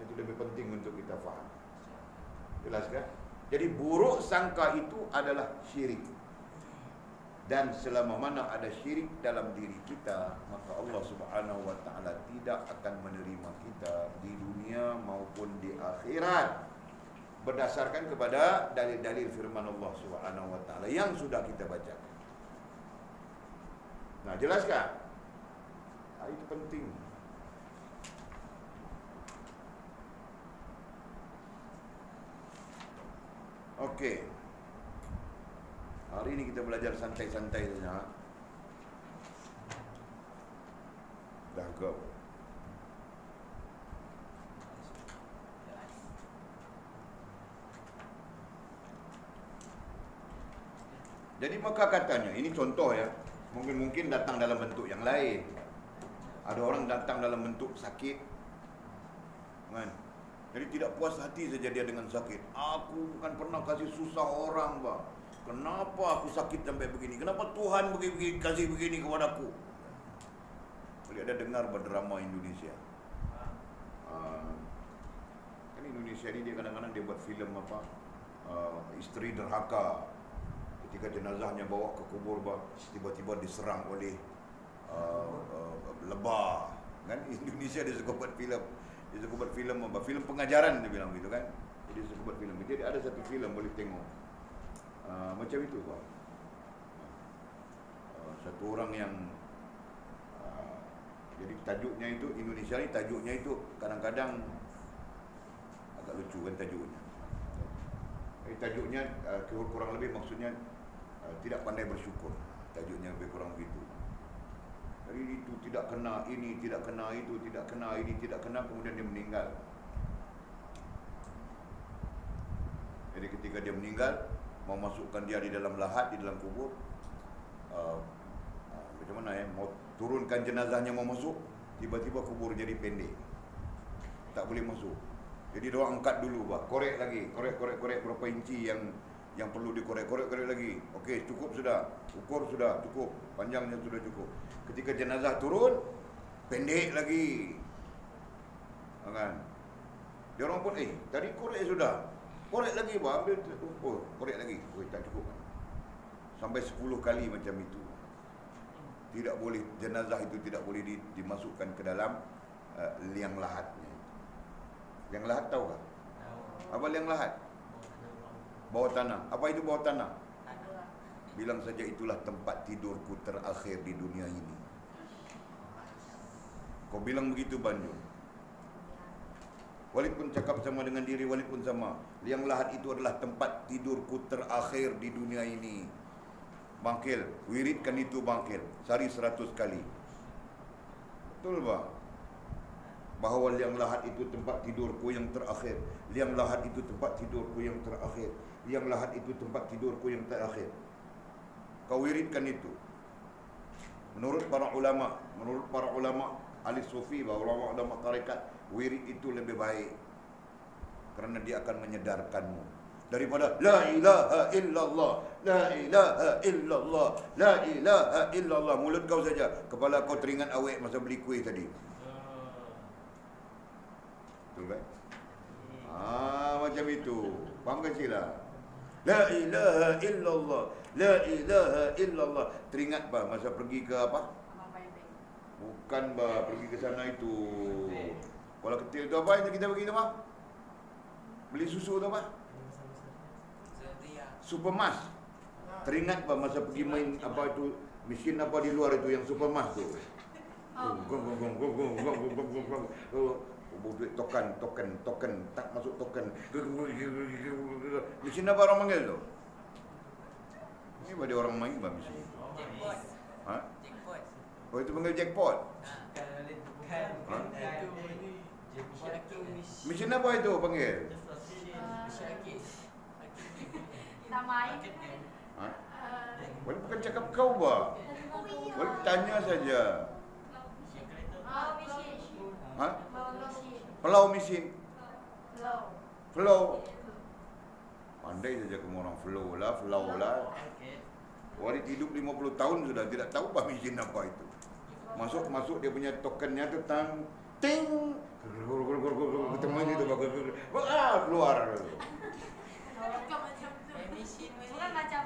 Itu lebih penting untuk kita faham. Jelas kan? Jadi buruk sangka itu adalah syirik. Dan selama mana ada syirik dalam diri kita, maka Allah Subhanahu wa taala tidak akan menerima kita di dunia maupun di akhirat. Berdasarkan kepada dalil-dalil firman Allah Subhanahu wa taala yang sudah kita bacakan. Nah, jelaskan? Itu penting. Okey. Hari ini kita belajar santai-santai saja. Dah go. Jadi maka katanya, ini contoh ya. Mungkin datang dalam bentuk yang lain. Ada orang datang dalam bentuk sakit, kan? Jadi tidak puas hati saja dia dengan sakit. Aku bukan pernah kasih susah orang, Bang. Kenapa aku sakit sampai begini? Kenapa Tuhan kasih begini kepadaku? Boleh ada dengar berdrama Indonesia. Kan Indonesia ini dia kadang-kadang dia buat filem apa? Isteri derhaka. Ketika jenazahnya bawa ke kubur, tiba-tiba diserang oleh lebah. Kan Indonesia dia suka buat filem. Dia suka buat filem apa? Filem pengajaran dia bilang gitu kan. Jadi dia suka buat filem. Jadi ada satu filem boleh tengok. Macam itu Pak. Satu orang yang jadi tajuknya itu Indonesia ni tajuknya itu kadang-kadang agak lucu kan tajuknya. Tajuknya kurang lebih maksudnya tidak pandai bersyukur. Tajuknya lebih kurang begitu. Jadi itu tidak kena ini, tidak kena itu, tidak kena ini, tidak kena, kemudian dia meninggal. Jadi ketika dia meninggal, mau masukkan dia di dalam lahat, di dalam kubur, macam mana ya, mau turunkan jenazahnya mau masuk, tiba-tiba kubur jadi pendek, tak boleh masuk. Jadi dia angkat dulu Pak, korek lagi, korek berapa inci yang perlu dikorek lagi. Okey, cukup sudah, ukur sudah cukup, panjangnya sudah cukup. Ketika jenazah turun, pendek lagi, kan? Dia orang pun, tadi korek sudah, korek lagi Pak, ambil, korek lagi, tak cukup. Sampai 10 kali macam itu. Tidak boleh, jenazah itu tidak boleh dimasukkan ke dalam liang lahatnya. Liang lahat tahu tak? Apa liang lahat? Bawah tanah. Apa itu bawah tanah? Bilang saja itulah tempat tidurku terakhir di dunia ini. Kau bilang begitu Banjul. Walid pun cakap sama dengan diri Walid pun sama. Liang lahat itu adalah tempat tidurku terakhir di dunia ini. Bangkil, wiridkan itu bangkil. Sehari 100 kali. Betul tak? Bahawa liang lahat itu tempat tidurku yang terakhir. Liang lahat itu tempat tidurku yang terakhir. Liang lahat itu tempat tidurku yang terakhir. Kau wiridkan itu. Menurut para ulama ahli sufi, bahawa ulama tarekat, wirid itu lebih baik kerana dia akan menyedarkanmu daripada la ilaha illallah, la ilaha illallah, la ilaha illallah. Mulut kau saja, kepala kau teringat awet masa beli kuih tadi. Betul kan? Macam itu. Faham kan sila? La ilaha illallah, la ilaha illallah. Teringat bah masa pergi ke apa? Bukan bah, pergi ke sana itu. Kalau kecil tu apa yang kita pergi tu bah? Beli susu tu bah? Supermas. Teringat bah masa pergi main apa itu, mesin apa di luar itu yang Supermas tu. Duit token tak masuk token. Mesin apa orang panggil tu? Ini pada orang main bah mesin. Jackpot. Ha? Jackpot. Oh itu panggil jackpot. Mesin apa itu panggil? Tamai. Ha? Boleh bukan cakap kau bah. Boleh tanya saja. Ha? Flow mesin. Flow. Pandai saja kamu orang flow lah. Walid hidup 50 tahun sudah tidak tahu bah mesin apa itu. Masuk dia punya tokennya tu tang ting. Ketemu itu keluar. Bukan macam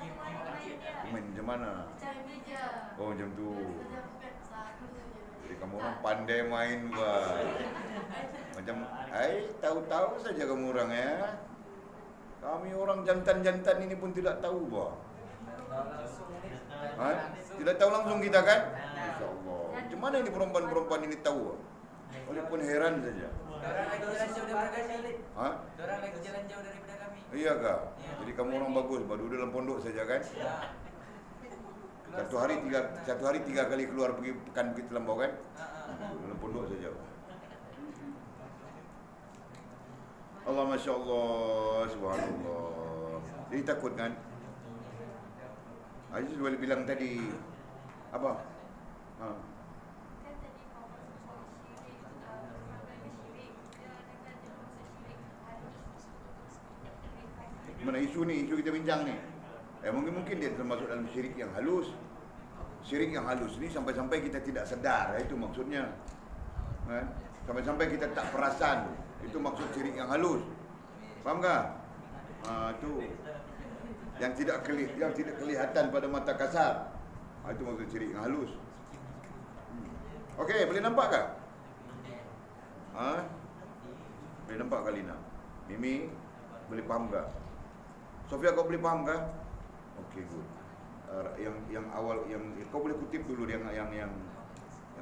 Main macam mana? macam meja. Oh macam tu. Jadi kamu orang pandai main bah. Macam, tahu-tahu saja kamu orang ya. Kami orang jantan-jantan ini pun tidak tahu bah. Tidak tahu langsung kita kan? InsyaAllah. Macam mana ini perempuan-perempuan ini tahu? Walaupun heran saja. Dorang lagi jalan jauh daripada kami. Ha? Dorang lagi jalan jauh daripada kami. Iya kah? Jadi kamu orang bagus, baru dalam pondok saja kan? Satu hari tiga kali keluar pergi pekan Bukit Telambau kan? Dalam pondok saja. Allah Masya Allah, Subhanallah. Jadi takut kan? Aziz boleh bilang tadi apa? Kan tadi kau masuk syirik, syirik. Dia kata dia masuk syirik. Mana isu ni, isu kita bincang ni. Mungkin dia termasuk dalam syirik yang halus. Syirik yang halus ni sampai-sampai kita tidak sedar, itu maksudnya. Kan? Sampai-sampai kita tak perasan, itu maksud syirik yang halus. Faham tak? Itu yang tidak kelihatan pada mata kasar. Itu maksud syirik yang halus. Okey, boleh nampak tak? Boleh nampak kali nak? Mimi, boleh faham ke? Sofia, kau boleh faham ke? Okey, good. Yang awal, yang kau boleh kutip dulu yang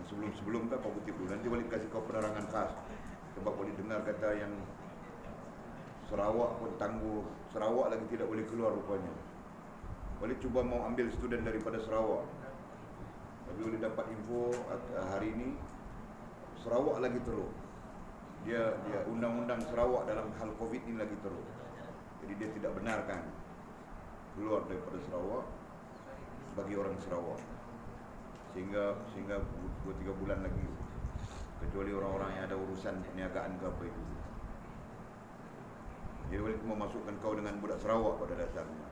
sebelum kau kutip dulu. Nanti boleh kasih kau penerangan khas. Sebab boleh dengar kata yang Sarawak pun tangguh, Sarawak lagi tidak boleh keluar rupanya. Boleh cuba mau ambil student daripada Sarawak. Tapi boleh dapat info hari ini Sarawak lagi teruk. Dia undang-undang Sarawak dalam hal Covid ni lagi teruk. Jadi dia tidak benarkan keluar daripada Sarawak bagi orang Sarawak. Sehingga 2-3 bulan lagi, kecuali orang-orang yang ada urusan perniagaan ke apa itu. Jadi boleh memasukkan kau dengan budak Sarawak pada dasarnya.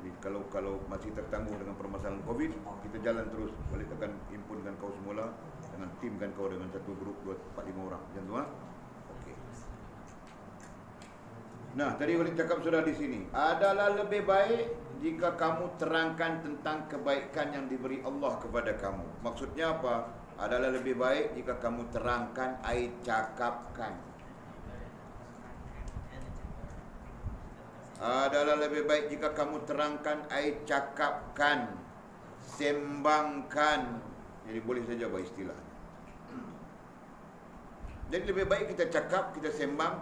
Jadi kalau masih tertangguh dengan permasalahan Covid, kita jalan terus. Boleh akan impunkan kau semula dengan timkan kau dengan satu grup 2-4-5 orang. Macam tu, ha? Okey. Nah, tadi Walid cakap sudah di sini. Adalah lebih baik jika kamu terangkan tentang kebaikan yang diberi Allah kepada kamu. Maksudnya apa? Adalah lebih baik jika kamu terangkan, ai cakapkan. Adalah lebih baik jika kamu terangkan, ai cakapkan, sembangkan. Jadi boleh saja beristilah. Jadi lebih baik kita cakap, kita sembang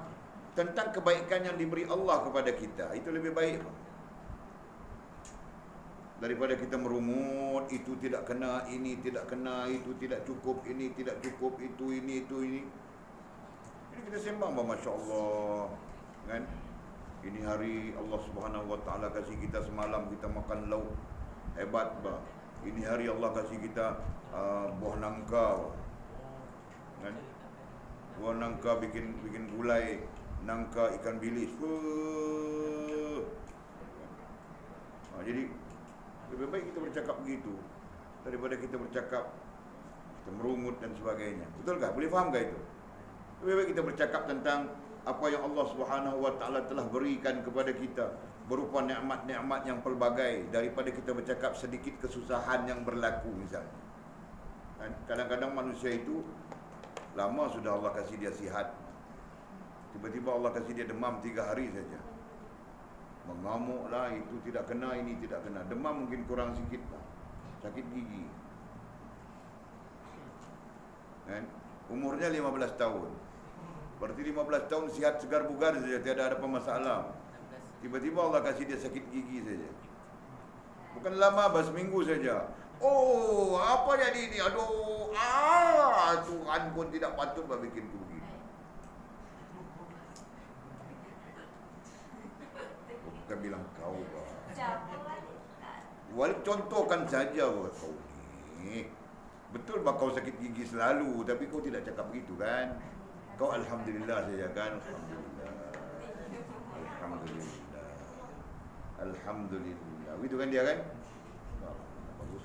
tentang kebaikan yang diberi Allah kepada kita. Itu lebih baik daripada kita merungut, itu tidak kena, ini tidak kena, itu tidak cukup, ini tidak cukup, itu ini. Jadi kita sembang, Masya Allah, kan? Ini hari Allah Subhanahu Wa Taala kasih kita semalam kita makan lauk hebat, bah. Ini hari Allah kasih kita buah nangka, kan? Buah nangka bikin gulai nangka ikan bilis. Jadi lebih baik kita bercakap begitu daripada kita bercakap, kita merungut dan sebagainya. Betul tak? Boleh faham tak itu? Lebih baik kita bercakap tentang apa yang Allah Subhanahu Wa Taala telah berikan kepada kita berupa nikmat-nikmat yang pelbagai, daripada kita bercakap sedikit kesusahan yang berlaku misalnya. Kadang-kadang manusia itu lama sudah Allah kasih dia sihat, tiba-tiba Allah kasih dia demam 3 hari saja. Mengamuk lah, itu tidak kena, ini tidak kena. Demam mungkin kurang sikit lah, sakit gigi, kan? Umurnya 15 tahun. Berarti 15 tahun sihat segar bugar saja, tiada ada apa masalah. Tiba-tiba Allah kasih dia sakit gigi saja. Bukan lama, baru seminggu saja. Oh, apa jadi ini? Aduh, Tuhan pun tidak patut bikin tu begini. Bukan bilang kau, Walid contohkan saja kau ni. Betul bah kau sakit gigi selalu, tapi kau tidak cakap begitu kan? Kau Alhamdulillah saja kan? Alhamdulillah. Begitu kan dia kan? Bagus.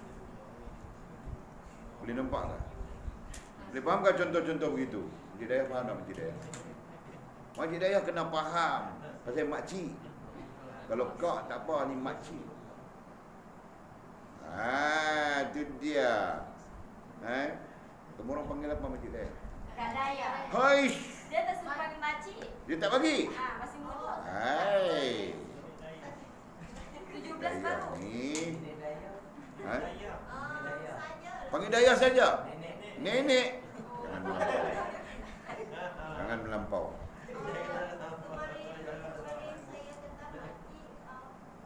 Boleh nampak tak? Boleh faham tak contoh-contoh begitu? Makcik Dayah faham tak Makcik Dayah? Makcik Dayah kena faham pasal makcik. Kalau kau tak apa ni makcik. Itu dia. Kamu orang panggil apa Makcik Dayah? Kak Daya. Haish. Dia tak suruh panggil makcik. Dia tak bagi? Masih muda. 17 baru. Ni. Saja. Panggil Dayah saja. Nenek. Jangan melampau.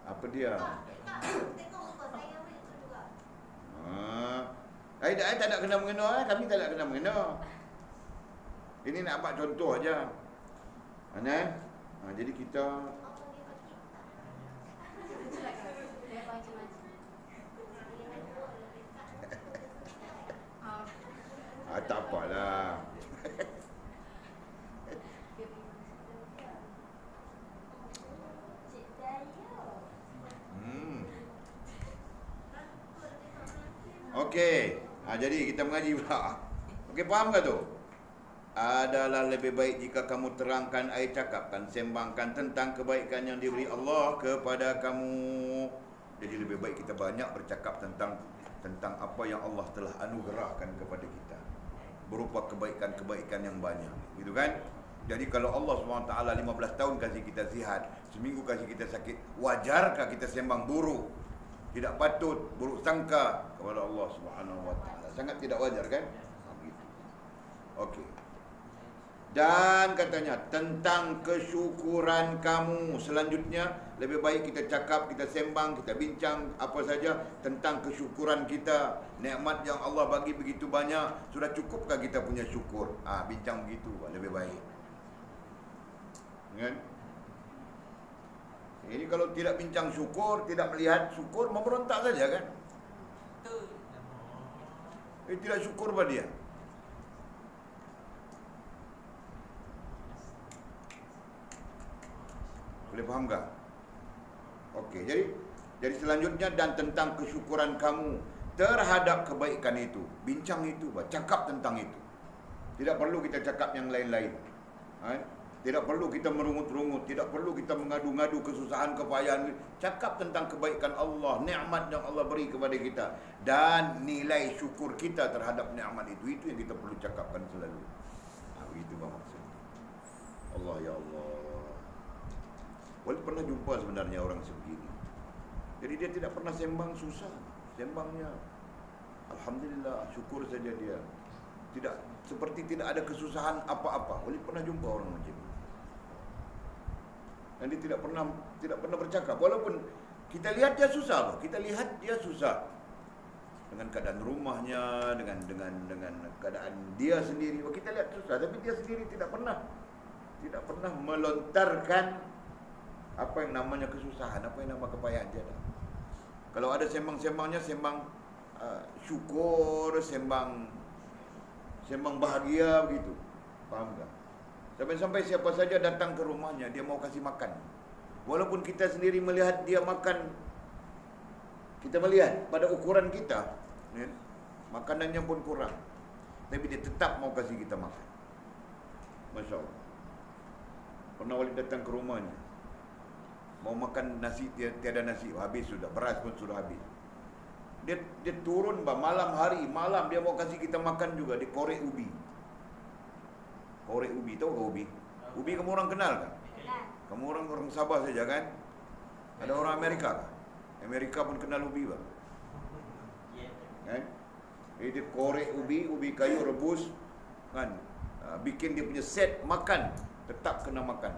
Apa dia? Saya tak nak kena mengena, kami tak nak kena mengena. Ini nak buat contoh aja. Jadi kita tak apalah. Okey. Jadi kita mengaji pula. Okey, faham ke tu? Adalah lebih baik jika kamu terangkan, ai cakapkan, sembangkan tentang kebaikan yang diberi Allah kepada kamu. Jadi lebih baik kita banyak bercakap tentang apa yang Allah telah anugerahkan kepada kita. berupa kebaikan-kebaikan yang banyak. Gitu kan? Jadi kalau Allah SWT 15 tahun kasih kita sihat, seminggu kasih kita sakit, wajarkah kita sembang buruk? Tidak patut buruk sangka kepada Allah SWT. Sangat tidak wajar kan? Begitu. Okey. Dan katanya tentang kesyukuran kamu. Selanjutnya lebih baik kita cakap, kita sembang, kita bincang apa saja tentang kesyukuran kita. Nikmat yang Allah bagi begitu banyak, sudah cukupkah kita punya syukur? Bincang begitu lebih baik. Kan? Ini kalau tidak bincang syukur, tidak melihat syukur, memberontak saja kan? Tidak syukur pada dia. Boleh faham tak? Okey, jadi selanjutnya dan tentang kesyukuran kamu terhadap kebaikan itu. Bincang itu, cakap tentang itu. Tidak perlu kita cakap yang lain-lain. Tidak perlu kita merungut-rungut, tidak perlu kita mengadu-ngadu kesusahan, kepayahan. Cakap tentang kebaikan Allah, nikmat yang Allah beri kepada kita dan nilai syukur kita terhadap nikmat itu. Itu yang kita perlu cakapkan selalu. Itu maksud. Allah ya Allah. Walaupun pernah jumpa sebenarnya orang sebegini. Jadi dia tidak pernah sembang susah. Sembangnya alhamdulillah, syukur saja dia. Seperti tidak ada kesusahan apa-apa. Walaupun pernah jumpa orang macam ini. Dan dia tidak pernah bercakap. Walaupun kita lihat dia susah, kita lihat dia susah. Dengan keadaan rumahnya, dengan keadaan dia sendiri. Kita lihat susah, tapi dia sendiri tidak pernah melontarkan apa yang namanya kesusahan, apa yang namanya kepayahan dia. Kalau ada sembang-sembangnya, sembang syukur, sembang bahagia begitu. Faham tak? Sampai-sampai siapa saja datang ke rumahnya, dia mau kasih makan. Walaupun kita sendiri melihat dia makan, kita melihat pada ukuran kita, makanannya pun kurang, tapi dia tetap mau kasih kita makan. Masya Allah. Pernah Walid datang ke rumahnya, mau makan nasi, tiada nasi, habis sudah, beras pun sudah habis. Dia turun malam dia mau kasih kita makan juga. Dia korek ubi. Korek ubi, tahu ke ubi? Ubi kamu orang kenal kan? Kamu orang Sabah saja kan? Ada orang Amerika kan? Amerika pun kenal ubi bang. Kan? Jadi dia korek ubi kayu rebus kan? Bikin dia punya set makan, tetap kena makan.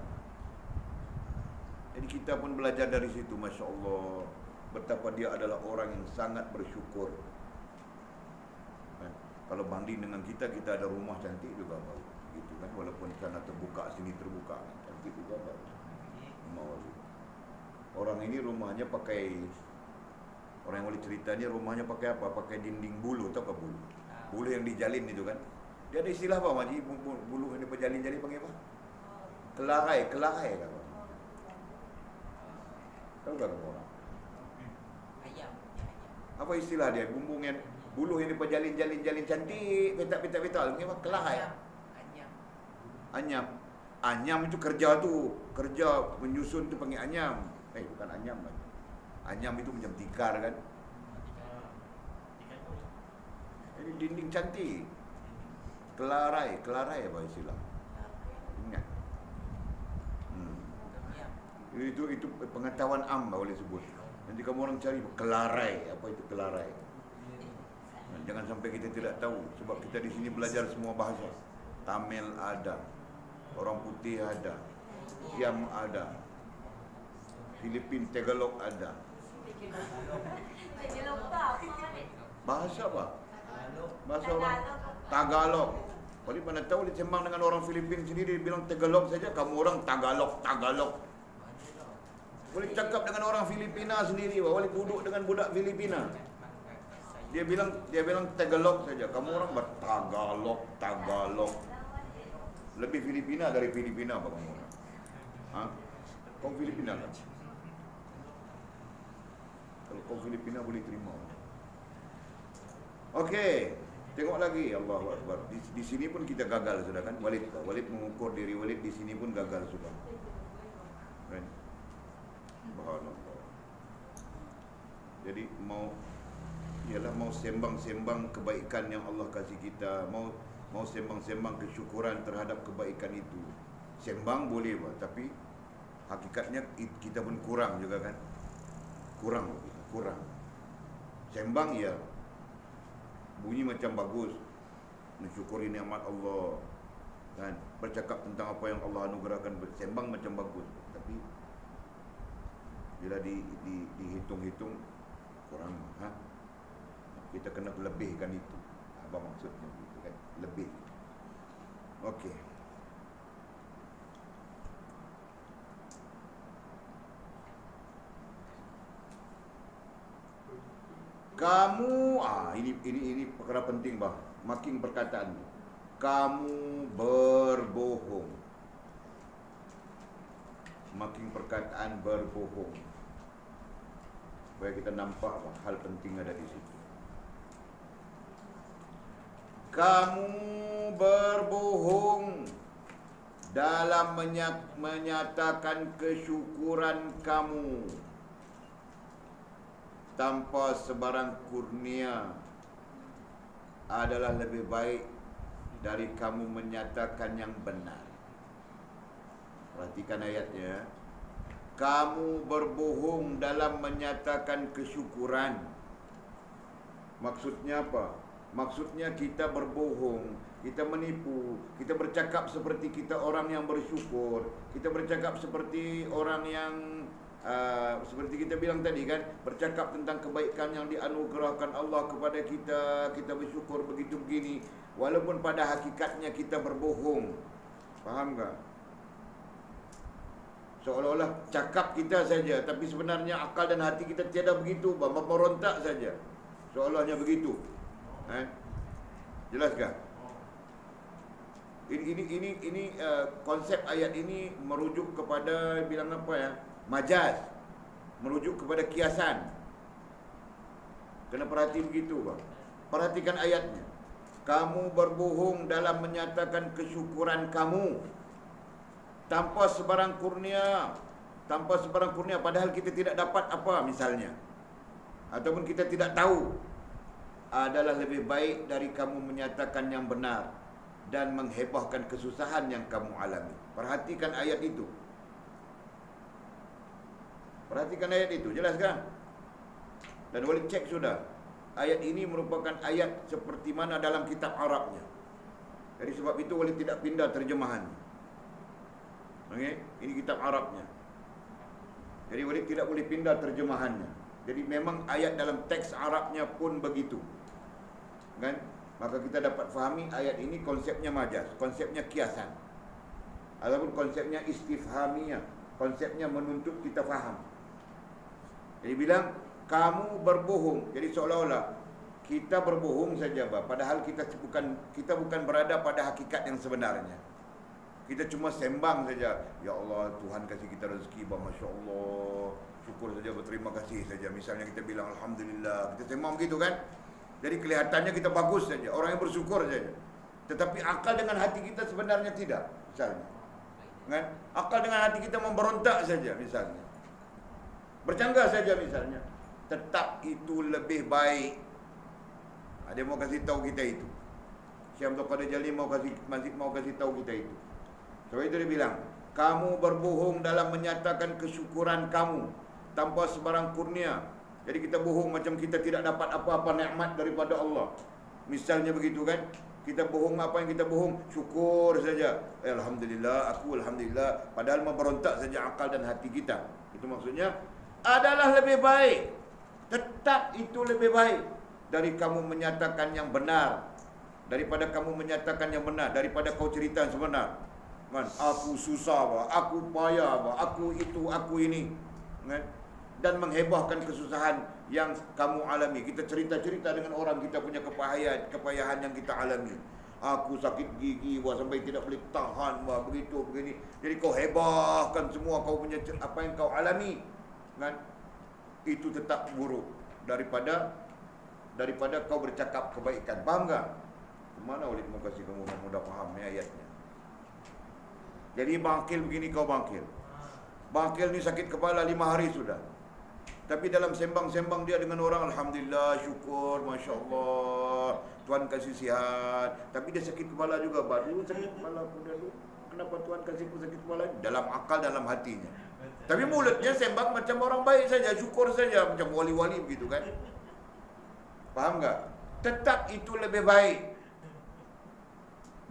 Jadi kita pun belajar dari situ, Masya Allah, betapa dia adalah orang yang sangat bersyukur. Kalau banding dengan kita ada rumah cantik juga baru, gitu kan? Walaupun sana terbuka, sini terbuka, cantik juga baru. Orang ini rumahnya pakai, orang yang boleh ceritanya rumahnya pakai apa? Pakai dinding bulu, tahu ke bulu? Bulu yang dijalin itu kan? Dia ada istilah apa, Maji? Bulu yang berjalin-jalin panggil apa? Kelarai kan? Tahu tak kamu orang? Ayam. Apa istilah dia? Bumbung yang buluh yang diperjalin-jalin cantik, petak-petak-petak. Panggil apa? Kelarai. Anyam itu kerja tu. Kerja menyusun tu panggil anyam. Bukan anyam lagi. Anyam itu macam tikar kan? Jadi dinding cantik. Kelarai apa istilah? Ingat. Itu pengetahuan boleh sebut. Nanti kamu orang cari kelarai, apa itu kelarai? Jangan sampai kita tidak tahu, sebab kita di sini belajar semua bahasa. Tamil ada, orang putih ada, Siam ada, Filipin Tagalog ada. Bahasa apa? Bahasa orang Tagalog. Kalau mana tahu dia sembang dengan orang Filipin sendiri, dia bilang Tagalog saja, kamu orang Tagalog. Boleh cakap dengan orang Filipina sendiri, boleh duduk dengan budak Filipina. Dia bilang Tagalog saja, kamu orang bertagalog. Lebih Filipina dari Filipina apa kamu orang? Kau Filipina kan? Kalau kau Filipina boleh terima. Okey, tengok lagi, Allahu Akbar. Di sini pun kita gagal sudah kan? Walid mengukur diri Walid di sini pun gagal sudah. Kan? Subhanallah. Jadi mau sembang-sembang kebaikan yang Allah kasih kita, mau mau sembang-sembang kesyukuran terhadap kebaikan itu. Sembang boleh bah, tapi hakikatnya kita pun kurang juga kan. Kurang. Sembang ya, bunyi macam bagus, mensyukuri nikmat Allah kan, bercakap tentang apa yang Allah anugerahkan, sembang macam bagus, tapi bila dihitung-hitung kurang, kita kena lebihkan itu. Apa maksudnya gitu kan? Lebih. Okey. Kamu ini perkara penting bah. Makin perkataan ni. Kamu berbohong. Makin perkataan berbohong. Supaya kita nampak bah, hal penting ada di situ. Kamu berbohong dalam menyatakan kesyukuran kamu tanpa sebarang kurnia adalah lebih baik dari kamu menyatakan yang benar. Perhatikan ayatnya. Kamu berbohong dalam menyatakan kesyukuran. Maksudnya apa? Maksudnya kita berbohong, kita menipu, kita bercakap seperti kita orang yang bersyukur, kita bercakap seperti orang yang seperti kita bilang tadi kan, bercakap tentang kebaikan yang dianugerahkan Allah kepada kita, kita bersyukur begitu begini, walaupun pada hakikatnya kita berbohong. Faham tak? Seolah-olah cakap kita saja, tapi sebenarnya akal dan hati kita tiada begitu, merontak saja. Seolahnya begitu. Jelaskah? Ini konsep ayat ini merujuk kepada bilang apa ya? Majaz, merujuk kepada kiasan. Kena perhati begitu bang. Perhatikan ayatnya. Kamu berbohong dalam menyatakan kesyukuran kamu tanpa sebarang kurnia. Tanpa sebarang kurnia, padahal kita tidak dapat apa misalnya, ataupun kita tidak tahu, adalah lebih baik dari kamu menyatakan yang benar dan menghebahkan kesusahan yang kamu alami. Perhatikan ayat itu. Perhatikan ayat itu, jelas kan? Dan boleh cek sudah. Ayat ini merupakan ayat seperti mana dalam kitab Arabnya. Jadi sebab itu boleh tidak pindah terjemahannya. Okey, ini kitab Arabnya. Jadi boleh tidak boleh pindah terjemahannya. Jadi memang ayat dalam teks Arabnya pun begitu. Kan? Maka kita dapat fahami ayat ini konsepnya majaz, konsepnya kiasan. Ataupun konsepnya istifhamiyah, konsepnya menuntut kita faham. Jadi bilang kamu berbohong. Jadi seolah-olah kita berbohong saja, padahal kita bukan berada pada hakikat yang sebenarnya. Kita cuma sembang saja. Ya Allah, Tuhan kasih kita rezeki, Masya Allah, syukur saja, berterima kasih saja. Misalnya kita bilang Alhamdulillah, kita sembang begitu kan. Jadi kelihatannya kita bagus saja, orang yang bersyukur saja. Tetapi akal dengan hati kita sebenarnya tidak. Misalnya kan? Akal dengan hati kita memberontak saja misalnya, bercanggah saja misalnya. Tetap itu lebih baik. Ada mau kasih tahu kita itu. Syekh Abdul Qadir Jalil mau kasih tahu kita itu. Sebab itu dia bilang, kamu berbohong dalam menyatakan kesyukuran kamu tanpa sebarang kurnia. Jadi kita bohong macam kita tidak dapat apa-apa nikmat daripada Allah. Misalnya begitu kan? Kita bohong, apa yang kita bohong? Syukur saja. Alhamdulillah, Alhamdulillah. Padahal memberontak saja akal dan hati kita. Itu maksudnya adalah lebih baik. Tetap itu lebih baik dari kamu menyatakan yang benar. Daripada kamu menyatakan yang benar, daripada kau cerita yang sebenar. Kan? Aku susah, aku payah, aku itu, aku ini. Kan? Dan menghebahkan kesusahan yang kamu alami. Kita cerita-cerita dengan orang kita punya kepayahan yang kita alami. Aku sakit gigi sampai tidak boleh tahan begitu begini. Jadi kau hebahkan semua kau punya apa yang kau alami. Kan? Itu tetap buruk daripada kau bercakap kebaikan. Faham tak? Mana Walid mau kasih kamu mudah faham ni ayatnya. Jadi bangkil begini kau bangkil. Bangkil ni sakit kepala 5 hari sudah. Tapi dalam sembang-sembang dia dengan orang, Alhamdulillah, syukur, Masya Allah, Tuhan kasih sihat. Tapi dia sakit kepala juga. Baru sakit kepala aku dulu. Kenapa Tuhan kasih aku sakit kepala? Dalam akal, dalam hatinya. Tapi mulutnya sembang macam orang baik saja, syukur saja. Macam wali-wali begitu kan. Faham tak? Tetap itu lebih baik.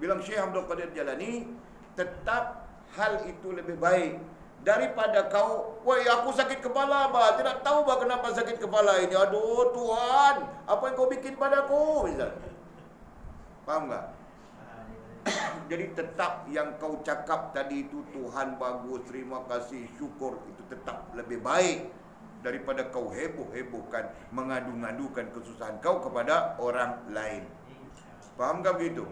Bilang Syekh Abdul Qadir Jalani, tetap hal itu lebih baik daripada kau, woi aku sakit kepala bah, tidak tahu bah kenapa sakit kepala ini. Aduh Tuhan, apa yang kau bikin padaku? Misal. Faham tak? Jadi tetap yang kau cakap tadi itu, Tuhan bagus, terima kasih, syukur, itu tetap lebih baik daripada kau heboh-hebohkan, mengadu-ngadukan kesusahan kau kepada orang lain. Faham tak begitu?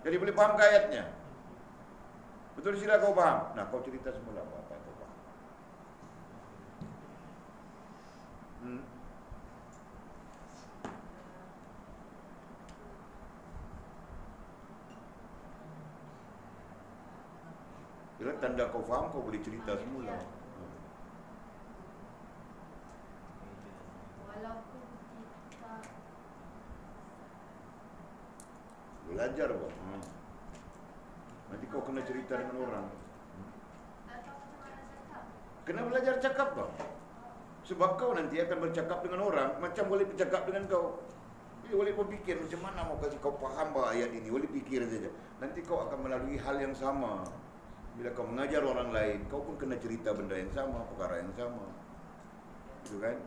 Jadi boleh faham ke ayatnya? Betul sila kau faham? Nah, kau cerita semula apa yang kau faham. Bila tanda kau faham, kau boleh cerita semula. Walaupun kita Belajar apa? Nanti kau kena cerita dengan orang. tak tahu macam mana cakap. Kena belajar cakap kau. Sebab kau nanti akan bercakap dengan orang macam boleh bercakap dengan kau. Jadi boleh berfikir macam mana mau kasih kau faham bah ayat ini. Boleh fikir saja. Nanti kau akan melalui hal yang sama. Bila kau mengajar orang lain, kau pun kena cerita benda yang sama, perkara yang sama. Gitu kan?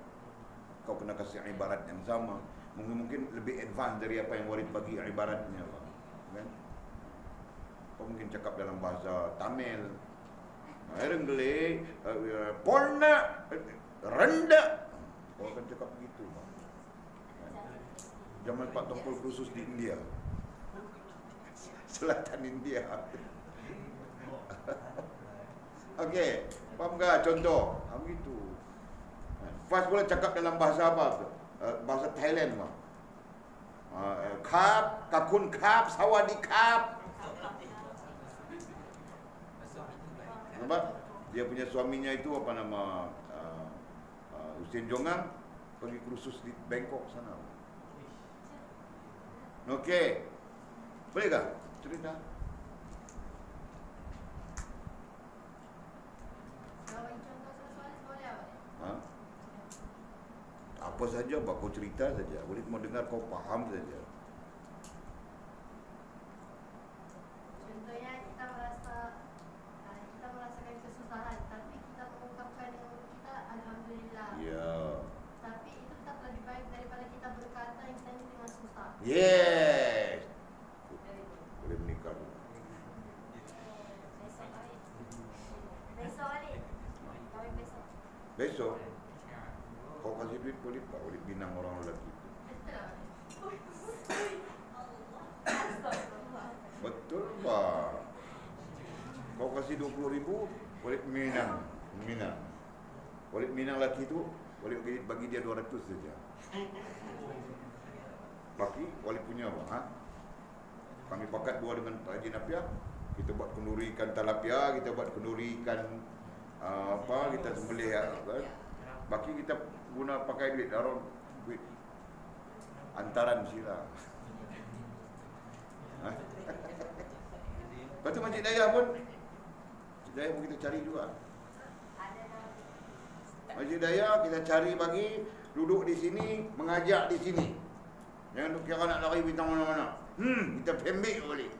Kau kena kasih ibarat yang sama. Mungkin lebih advance dari apa yang warid bagi ibaratnya. Kan? Kau mungkin cakap dalam bahasa Tamil, renggele, polna, rendah. Kau akan cakap begitu. Zaman Pak Tongkol khusus di India, selatan India. Okey, faham tak contoh? Begitu. Fast pula cakap dalam bahasa apa? Bahasa Thailand lah. Kap, kakun kap, sawadi kap. Nampak? Dia punya suaminya itu apa nama? Hussein Jongang pergi kursus di Bangkok sana. Okey. Bolehkah cerita? Kalau bagi contoh soalan boleh apa? Ha? Apa saja, kau cerita saja. Boleh mau dengar, kau faham saja. Contohnya kita merasakan kesusahan, tapi kita mengungkapkan dengan mulut kita Alhamdulillah. Ya. Tapi itu tetap lebih baik daripada kita berkata yang kita ini dengan susah. Yes. Boleh menikah. Besok balik. Besok balik. Kawin besok. Besok kau kasih duit boleh tak? Boleh binang orang lelaki itu. Betul bah. Kau kasih 20,000 boleh minang. Boleh minang lelaki itu boleh bagi dia 200 saja. Baki boleh punya bah. Ha? Kami pakat buat dengan Pak Haji Napiah. Kita buat kenduri ikan talapia, kita buat kenduri ikan kita sembelih kan. Baki kita guna pakai duit duit antaran sila. Lepas tu Masjid Daya pun kita cari juga. Masjid Daya kita cari bagi duduk di sini, mengajak di sini. Jangan kira nak lari bintang mana-mana. Kita pembik boleh.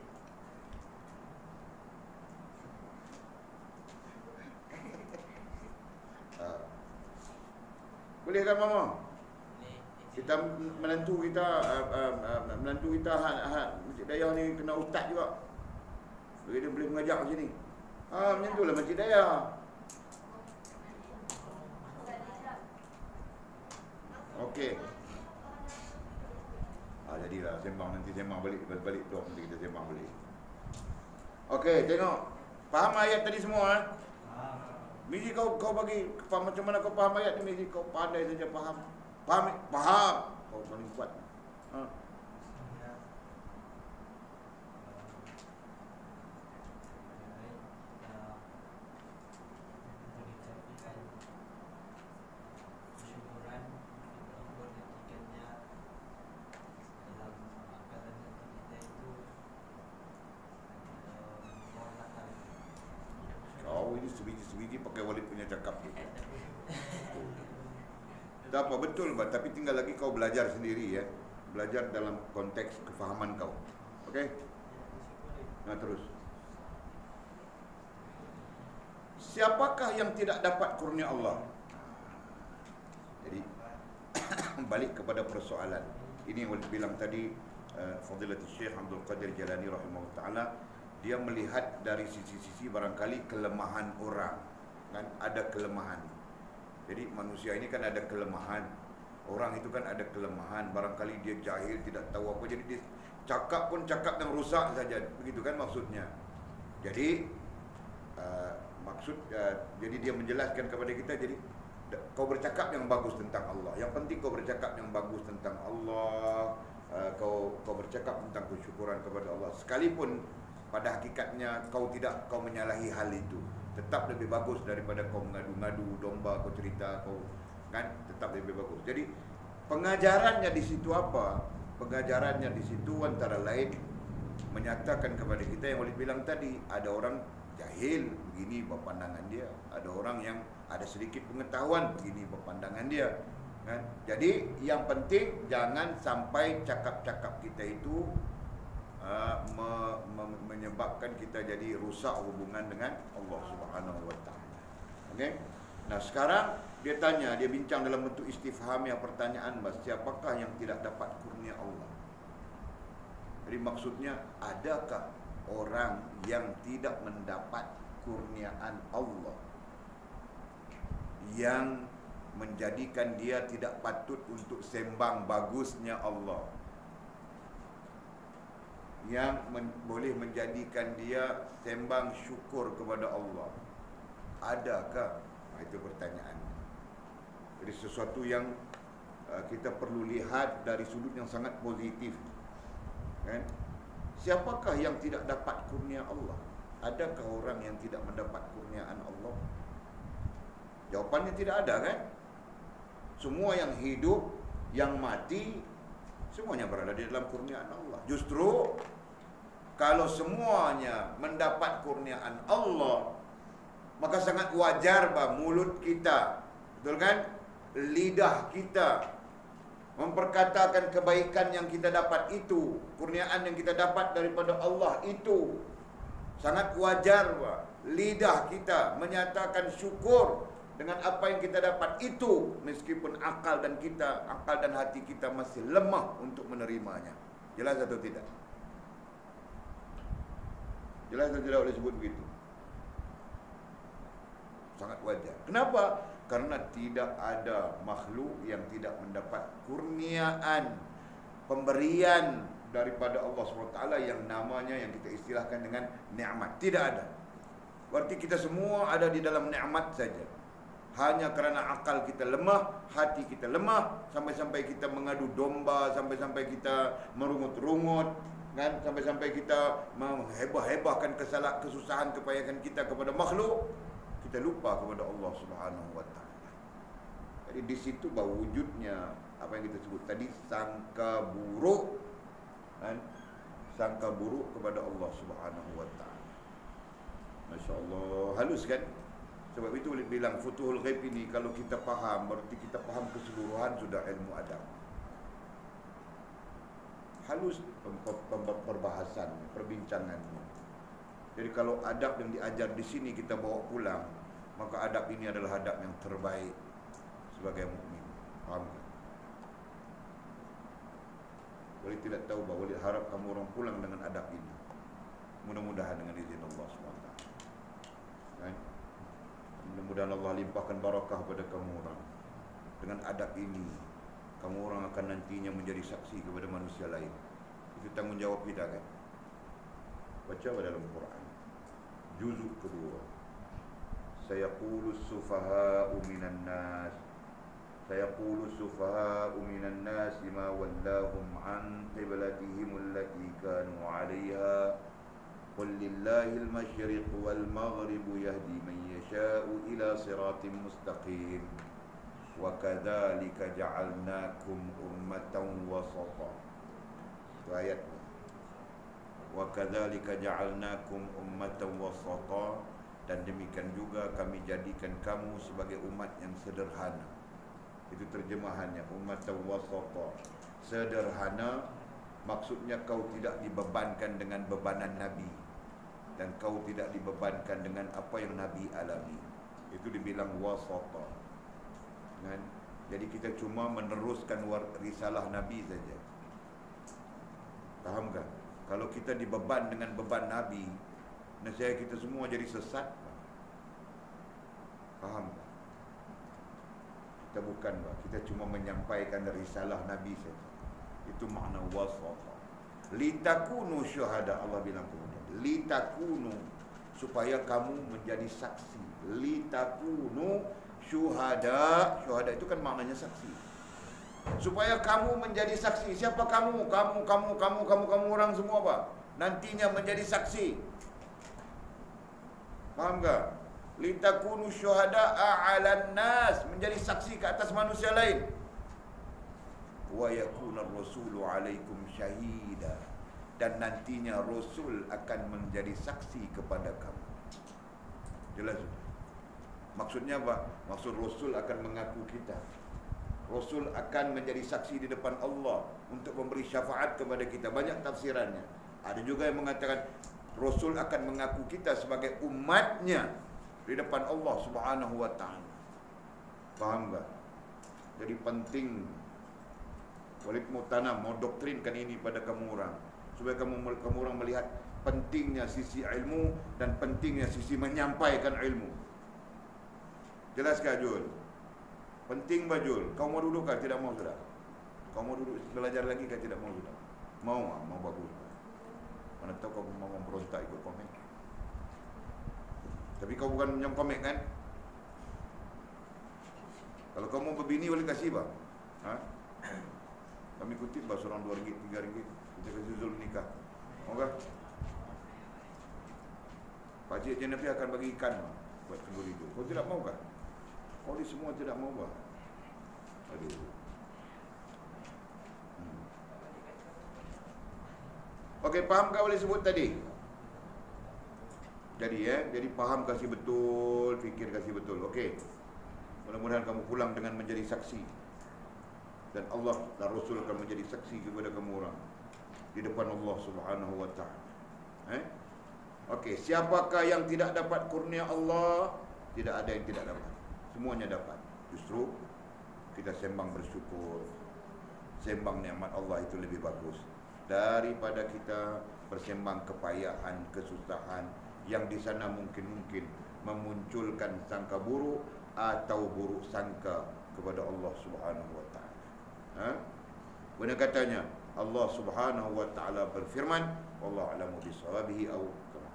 Boleh kan mama? Kita menantu kita Masjid Daya ni kena ustaz juga. Jadi dia boleh mengajak kat sini. Macam tu lah Masjid Daya. Okey. Jadilah nanti sembang balik tu nanti kita sembang balik. Okey, tengok. Faham ayat tadi semua Mesti kau bagi macam mana kau faham ayat ni, mesti kau pandai saja faham. Faham. Kau paling kuat. Tak apa, betul bah, tapi tinggal lagi kau belajar sendiri ya. Belajar dalam konteks kefahaman kau. Okey? Nah, terus. Siapakah yang tidak dapat kurnia Allah? Jadi balik kepada persoalan. Ini yang boleh bilang tadi Fadilatul Syekh Abdul Qadir Jalani rahimahullah taala, dia melihat dari sisi-sisi barangkali kelemahan orang. Kan ada kelemahan. Jadi manusia ini kan ada kelemahan. Orang itu kan ada kelemahan. Barangkali dia jahil, tidak tahu apa, jadi dia cakap pun cakap yang rusak saja. Begitu kan maksudnya. Jadi jadi dia menjelaskan kepada kita, jadi kau bercakap yang bagus tentang Allah. Yang penting kau bercakap yang bagus tentang Allah. Kau bercakap tentang kesyukuran kepada Allah. Sekalipun pada hakikatnya kau menyalahi hal itu, tetap lebih bagus daripada kau mengadu-ngadu domba, kau cerita, kau kan tetap lebih bagus. Jadi pengajarannya di situ apa? Pengajarannya di situ antara lain menyatakan kepada kita yang boleh bilang tadi, ada orang jahil begini berpandangan dia, ada orang yang ada sedikit pengetahuan begini berpandangan dia. Kan? Jadi yang penting jangan sampai cakap-cakap kita itu menyebabkan kita jadi rusak hubungan dengan Allah Subhanahu wa taala. Okey? Nah, sekarang dia tanya, dia bincang dalam bentuk istifham yang pertanyaan, siapakah yang tidak dapat kurnia Allah? Jadi maksudnya, adakah orang yang tidak mendapat kurniaan Allah yang menjadikan dia tidak patut untuk sembang bagusnya Allah, yang boleh menjadikan dia sembang syukur kepada Allah? Adakah? Itu pertanyaan. Jadi sesuatu yang kita perlu lihat dari sudut yang sangat positif, kan? Siapakah yang tidak dapat kurnia Allah? Adakah orang yang tidak mendapat kurniaan Allah? Jawapannya tidak ada, kan? Semua yang hidup, yang mati, semuanya berada di dalam kurniaan Allah. Justru kalau semuanya mendapat kurniaan Allah, maka sangat wajar mulut kita, betul kan? Lidah kita memperkatakan kebaikan yang kita dapat itu, kurniaan yang kita dapat daripada Allah itu. Sangat wajar lidah kita menyatakan syukur dengan apa yang kita dapat itu, meskipun akal dan hati kita masih lemah untuk menerimanya. Jelas atau tidak? Jelas atau tidak boleh sebut begitu? Sangat wajar. Kenapa? Karena tidak ada makhluk yang tidak mendapat kurniaan, pemberian daripada Allah SWT yang namanya, yang kita istilahkan dengan nikmat. Tidak ada. Berarti kita semua ada di dalam nikmat saja. Hanya kerana akal kita lemah, hati kita lemah, sampai-sampai kita mengadu domba, sampai-sampai kita merungut-rungut, kan? Sampai-sampai kita menghebah-hebahkan kesusahan, kepayahan kita kepada makhluk, kita lupa kepada Allah Subhanahu wa taala. Jadi di situ wujudnya apa yang kita sebut tadi, sangka buruk, kan? Sangka buruk kepada Allah Subhanahu wa taala. Masya-Allah, halus kan? Sebab itu boleh bilang Futuhul Ghaib ini kalau kita faham, berarti kita faham keseluruhan sudah ilmu adab. Halus perbahasan, perbincangan. Jadi kalau adab yang diajar di sini kita bawa pulang, maka adab ini adalah adab yang terbaik sebagai mukmin. Faham tak? Boleh tidak tahu bahawa boleh harap kamu orang pulang dengan adab ini. Mudah-mudahan dengan izin Allah SWT. Kan? Mudah-mudahan Allah limpahkan barakah pada kamu orang. Dengan adab ini, kamu orang akan nantinya menjadi saksi kepada manusia lain. Itu tanggungjawab kita, kan? Baca dalam Quran juzuk kedua. Sayaqulu sufaha'u minan nas, sayaqulu sufaha'u minan nas ma wallahum an qiblatihim allati kanu 'alayha qul lillahil masyriq wal maghrib yahdi man yasha'u ila siratim mustaqim wa kadzalika ja'alnakum ummatan wasata. Ayat wa kadzalika ja'alnakum ummatan wasata, dan demikian juga kami jadikan kamu sebagai umat yang sederhana. Itu terjemahannya, ummatan wasata. Sederhana, maksudnya kau tidak dibebankan dengan bebanan Nabi, dan kau tidak dibebankan dengan apa yang Nabi alami. Itu dibilang wasata. Kan? Jadi kita cuma meneruskan risalah Nabi saja. Faham kan? Kalau kita dibeban dengan beban Nabi, nescaya kita semua jadi sesat. Faham tak? Kita bukan, kita cuma menyampaikan risalah Nabi saja. Itu makna wasata. Litakunu syuhada, Allah bilang kemudian. Litakunu, supaya kamu menjadi saksi. Litakunu syuhada. Syuhada itu kan maknanya saksi. Supaya kamu menjadi saksi. Siapa kamu? Kamu orang semua apa? Nantinya menjadi saksi. Faham tak? Litakunu syuhada'a 'alan nas, menjadi saksi ke atas manusia lain. Wa yakuna ar-rasulu 'alaikum syahida, dan nantinya Rasul akan menjadi saksi kepada kamu. Jelas? Maksudnya apa? Maksud Rasul akan mengaku kita. Rasul akan menjadi saksi di depan Allah untuk memberi syafaat kepada kita. Banyak tafsirannya. Ada juga yang mengatakan Rasul akan mengaku kita sebagai umatnya di depan Allah Subhanahu wa ta'ala. Faham tak? Jadi penting Walid mau tanam, mau doktrinkan ini pada kamu orang, supaya kamu orang melihat pentingnya sisi ilmu dan pentingnya sisi menyampaikan ilmu. Jelas kah Jul? Penting Bajul. Kau mau duduk kah? Tidak mau sudah? Kau mau duduk belajar lagi kah? Tidak mau sudah? Mau ah? Mau bagus. Mana tahu kau mau memberontak ikut komik. Tapi kau bukan yang komik kan? Kalau kau mau berbini boleh kasih bang. Ha? Kami kutip bah seorang RM2, RM3. Kita kasih Zul nikah. Mau kah? Pakcik Jenapi akan bagi ikan bang, buat tunggu hidup. Kau tidak mau kah? Kau ni semua tidak mau bah. Aduh. Okey, faham kau boleh sebut tadi? Jadi faham kasih betul, fikir kasih betul. Okey. Mudah-mudahan kamu pulang dengan menjadi saksi. Dan Allah dan Rasul akan menjadi saksi kepada kamu orang di depan Allah Subhanahu wa ta'ala. Okey, siapakah yang tidak dapat kurnia Allah? Tidak ada yang tidak dapat. Semuanya dapat. Justru kita sembang bersyukur. Sembang nikmat Allah itu lebih bagus daripada kita bersembang kepayahan, kesusahan yang di sana mungkin memunculkan sangka buruk atau buruk sangka kepada Allah Subhanahu wa ta'ala. Benar katanya Allah Subhanahu wa ta'ala berfirman, wallahu a'lamu bisawabihi au kama.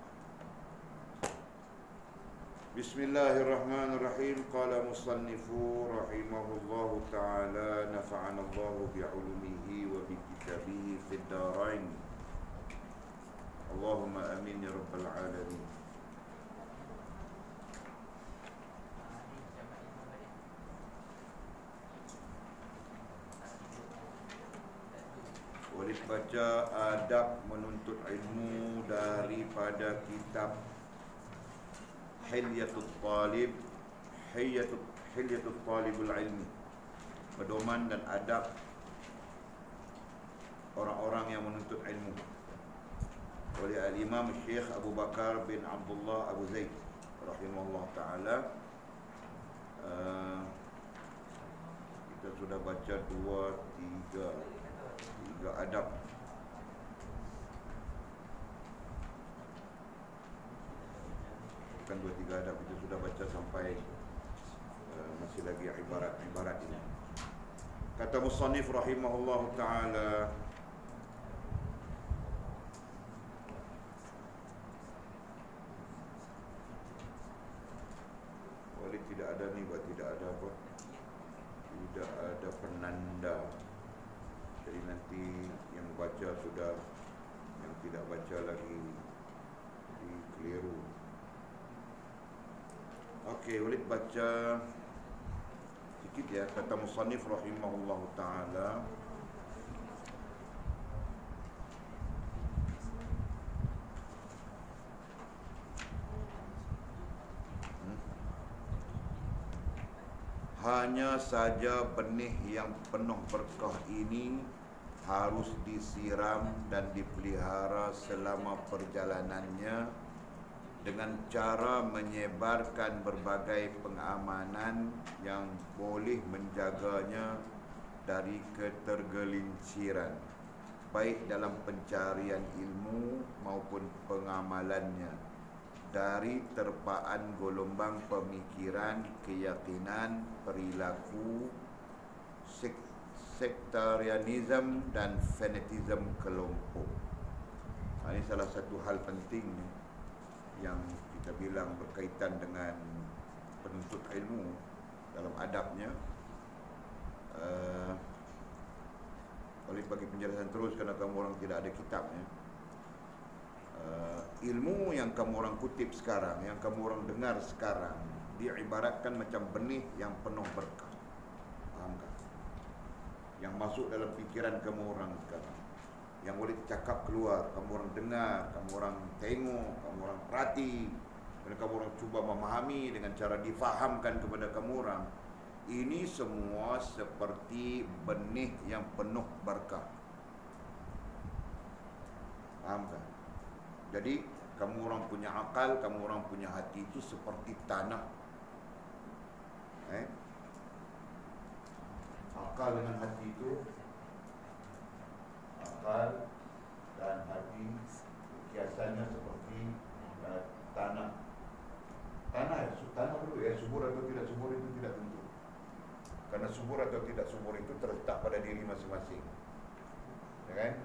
Bismillahirrahmanirrahim. Qala musannifu rahimahullahu ta'ala, nafa'ana Allahu bi'ulumihi wa bi kitabihi fid darain. Allahumma amin ya rabbal alamin. Boleh baca adab menuntut ilmu daripada kitab Hilyatul Talib, Hilyatul Talibul Ilmi, pedoman dan adab orang-orang yang menuntut ilmu, oleh Al-Imam Syekh Abu Bakar bin Abdullah Abu Zaid rahimahullah ta'ala. Kita sudah baca tiga adab. Bukan 2-3 adab, kita sudah baca sampai masih lagi ibarat ini. Kata musannif rahimahullah ta'ala, boleh tidak ada ni buat tidak ada apa? Tidak ada penanda. Jadi nanti yang baca sudah, yang tidak baca lagi keliru. Okey, boleh baca sikit ya. Kata musannif rahimahullahu ta'ala, hanya saja benih yang penuh berkah ini harus disiram dan dipelihara selama perjalanannya dengan cara menyebarkan berbagai pengamanan yang boleh menjaganya dari ketergelinciran, baik dalam pencarian ilmu maupun pengamalannya, dari terpaan gelombang pemikiran, keyakinan, perilaku, sektarianism dan fanatism kelompok. Ini salah satu hal penting yang kita bilang berkaitan dengan penuntut ilmu dalam adabnya. Oleh bagi penjelasan terus kerana kamu orang tidak ada kitabnya. Ilmu yang kamu orang kutip sekarang, yang kamu orang dengar sekarang, diibaratkan macam benih yang penuh berkah. Faham tak? Yang masuk dalam fikiran kamu orang sekarang, yang boleh cakap keluar, kamu orang dengar, kamu orang tengok, kamu orang perhati, dan kamu orang cuba memahami dengan cara difahamkan kepada kamu orang. Ini semua seperti benih yang penuh berkah. Faham tak? Jadi kamu orang punya akal, kamu orang punya hati itu seperti tanah. Akal dengan hati itu, akal dan hati kiasannya seperti tanah. Tanah dulu ya, subur atau tidak subur itu tidak tentu. Karena subur atau tidak subur itu terletak pada diri masing-masing. Ya kan?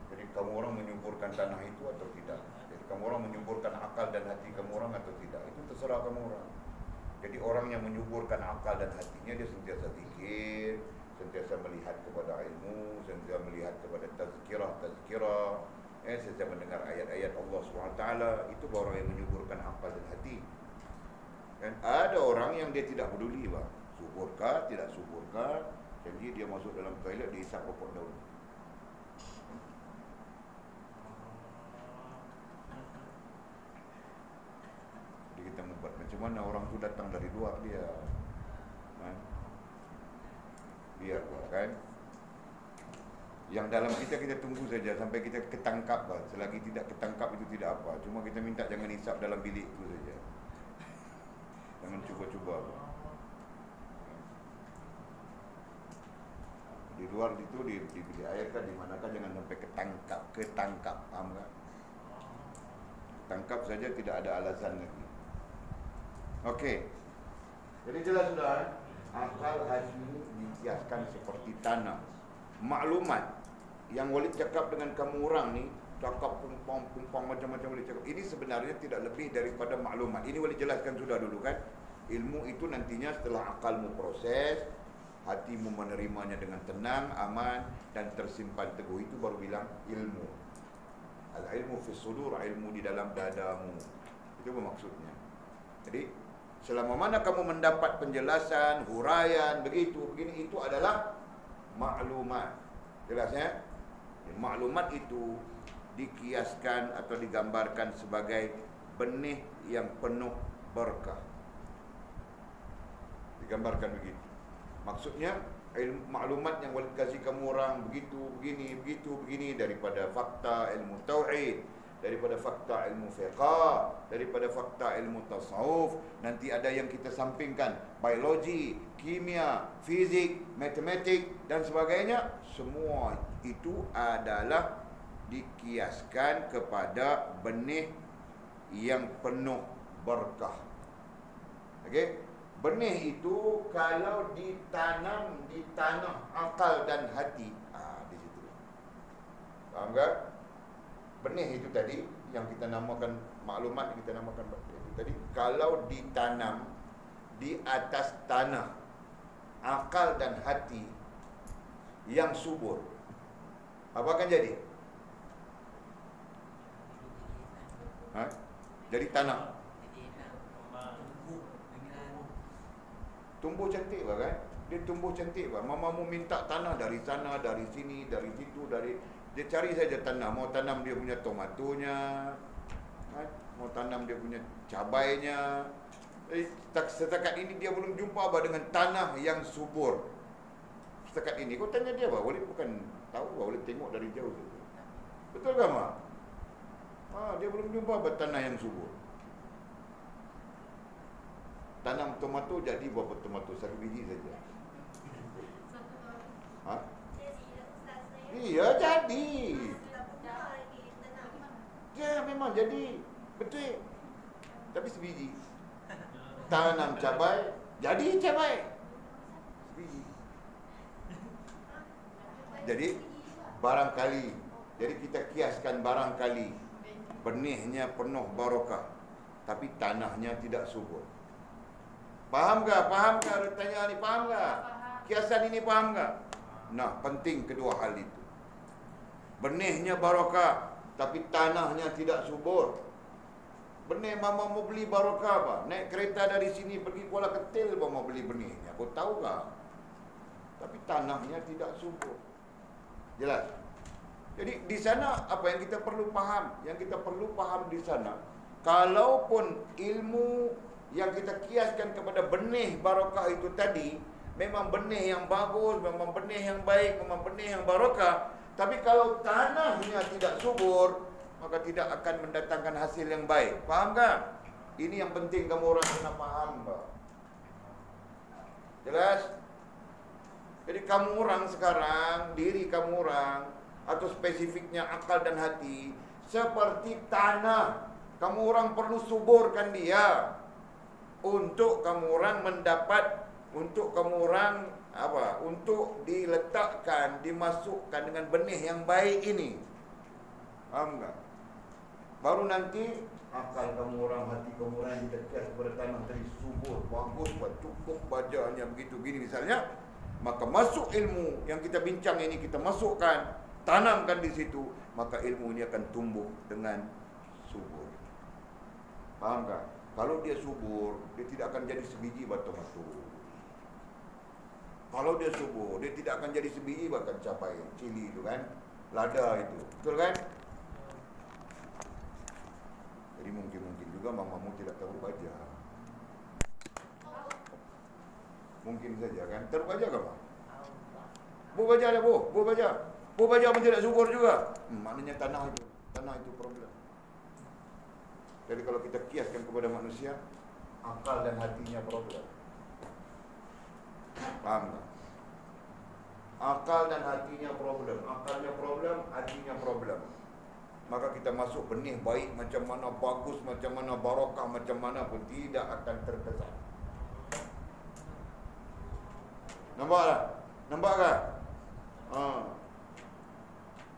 Jadi kamu orang menyuburkan tanah itu atau tidak. Jadi kamu orang menyuburkan akal dan hati kamu orang atau tidak. Itu terserah kamu orang. Jadi orang yang menyuburkan akal dan hatinya, dia sentiasa zikir, sentiasa melihat kepada ilmu, sentiasa melihat kepada tazkirah, sentiasa mendengar ayat-ayat Allah SWT. Itu orang yang menyuburkan akal dan hati. Dan ada orang yang dia tidak peduli, bang. Suburkah, tidak suburkah, jadi dia masuk dalam toilet, dia isap pokok daun. Jadi kita membuat macam mana orang tu datang dari luar dia, kan? Biar kan. Yang dalam kita tunggu saja sampai kita ketangkap, bang. Selagi tidak ketangkap itu tidak apa. Cuma kita minta jangan isap dalam bilik itu saja. Jangan cuba-cuba, bang. Di luar itu di bilik air kan, di manakah jangan sampai ketangkap, paham tak? Tangkap saja tidak ada alasan lagi. Okey. Jadi jelas sudah, akal hati ini dikiaskan seperti tanah. Maklumat yang Walid cakap dengan kamu orang ni, cakap pumpang macam-macam Walid cakap, ini sebenarnya tidak lebih daripada maklumat. Ini Walid jelaskan sudah dulu kan. Ilmu itu nantinya setelah akalmu proses, hatimu menerimanya dengan tenang, aman dan tersimpan teguh, itu baru bilang ilmu. Al-ilmu fi sudur, ilmu di dalam dadamu. Itu maksudnya. Jadi selama mana kamu mendapat penjelasan, huraian, begini, itu adalah maklumat. Jelasnya? Maklumat itu dikiaskan atau digambarkan sebagai benih yang penuh berkah. Digambarkan begitu. Maksudnya maklumat yang Walid kasih kamu orang begini daripada fakta ilmu tauhid, daripada fakta ilmu fiqh, daripada fakta ilmu tasawuf. Nanti ada yang kita sampingkan, biologi, kimia, fizik, matematik dan sebagainya. Semua itu adalah dikiaskan kepada benih yang penuh berkah. Okey? Benih itu kalau ditanam di tanah akal dan hati, di situ. Faham tak? Benih itu tadi yang kita namakan maklumat, yang kita namakan itu tadi, kalau ditanam di atas tanah akal dan hati yang subur, apa akan jadi? Jadi tanah. Tumbuh cantik kan? Dia tumbuh cantik. Mamamu minta tanah dari sana, dari sini, dari situ, dia cari saja tanah. Mau tanam dia punya tomatonya, mau tanam dia punya cabainya, Setakat ini dia belum jumpa apa dengan tanah yang subur. Setakat ini kau tanya dia apa? Boleh bukan tahu, boleh tengok dari jauh saja. Betul ke mak? Dia belum jumpa apa tanah yang subur. Tanam tomato jadi berapa tomato? 1 biji saja. Iya jadi. Ya memang jadi. Betul. Tapi sebiji. Tanam cabai, jadi cabai. Sebiji. Jadi barangkali, jadi kita kiaskan barangkali benihnya penuh barokah, tapi tanahnya tidak subur. Faham tak? Faham tak? Ada tanya ni, faham tak? Kiasan ini faham tak? Nah, penting kedua hal itu. Benihnya barokah, tapi tanahnya tidak subur. Benih mama mau beli barokah apa? Naik kereta dari sini pergi Kuala Ketil mau beli benihnya. Kau tahu tak? Tapi tanahnya tidak subur. Jelas? Jadi di sana apa yang kita perlu faham? Yang kita perlu faham di sana, kalaupun ilmu yang kita kiaskan kepada benih barokah itu tadi memang benih yang bagus, memang benih yang baik, memang benih yang barokah, tapi kalau tanahnya tidak subur, maka tidak akan mendatangkan hasil yang baik. Faham tak? Ini yang penting kamu orang kena faham, Pak. Jelas? Jadi kamu orang sekarang, diri kamu orang, atau spesifiknya akal dan hati, seperti tanah. Kamu orang perlu suburkan dia untuk kamu orang mendapat, untuk kamu orang apa? Untuk diletakkan, dimasukkan dengan benih yang baik ini. Faham tak? Baru nanti akal kamu orang, hati kamu orang kita kias kepada tanah tadi subur, bagus, cukup bajanya begitu gini misalnya, maka masuk ilmu yang kita bincang ini kita masukkan, tanamkan di situ, maka ilmu ini akan tumbuh dengan subur. Faham tak? Kalau dia subur, dia tidak akan jadi sebiji batu matu. Kalau dia subur, dia tidak akan jadi sebiji bahkan capai cili itu kan, lada itu, betul kan? Jadi mungkin juga mamamu tidak tahu baca. Mungkin saja kan. Tahu baca ke apa? Bu baca ada bu, bu baca. Bu baca pun tidak subur juga. Maknanya tanah itu problem. Jadi kalau kita kiaskan kepada manusia, akal dan hatinya problem. Paham tak? Akal dan hatinya problem. Akalnya problem, hatinya problem. Maka kita masuk benih baik macam mana, bagus macam mana, barokah macam mana pun tidak akan terkesan. Nampak tak? Nampak tak?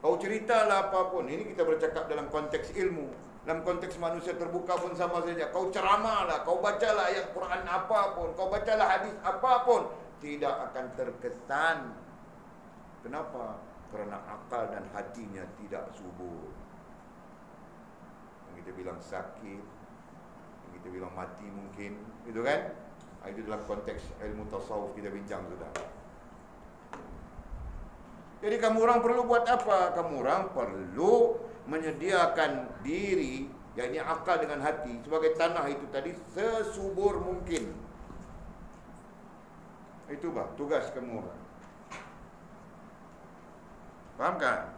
Kau ceritalah apapun. Ini kita bercakap dalam konteks ilmu. Dalam konteks manusia terbuka pun sama saja. Kau ceramahlah, kau bacalah ayat Quran apapun, kau bacalah hadis apapun, tidak akan terkesan. Kenapa? Kerana akal dan hatinya tidak subur. Kita bilang sakit, kita bilang mati mungkin, gitu kan? Itu dalam konteks ilmu tasawuf kita bincang sudah. Jadi kamu orang perlu buat apa? Kamu orang perlu menyediakan diri, yakni akal dengan hati sebagai tanah itu tadi sesubur mungkin. Itu bah tugas kamu orang. Faham kan?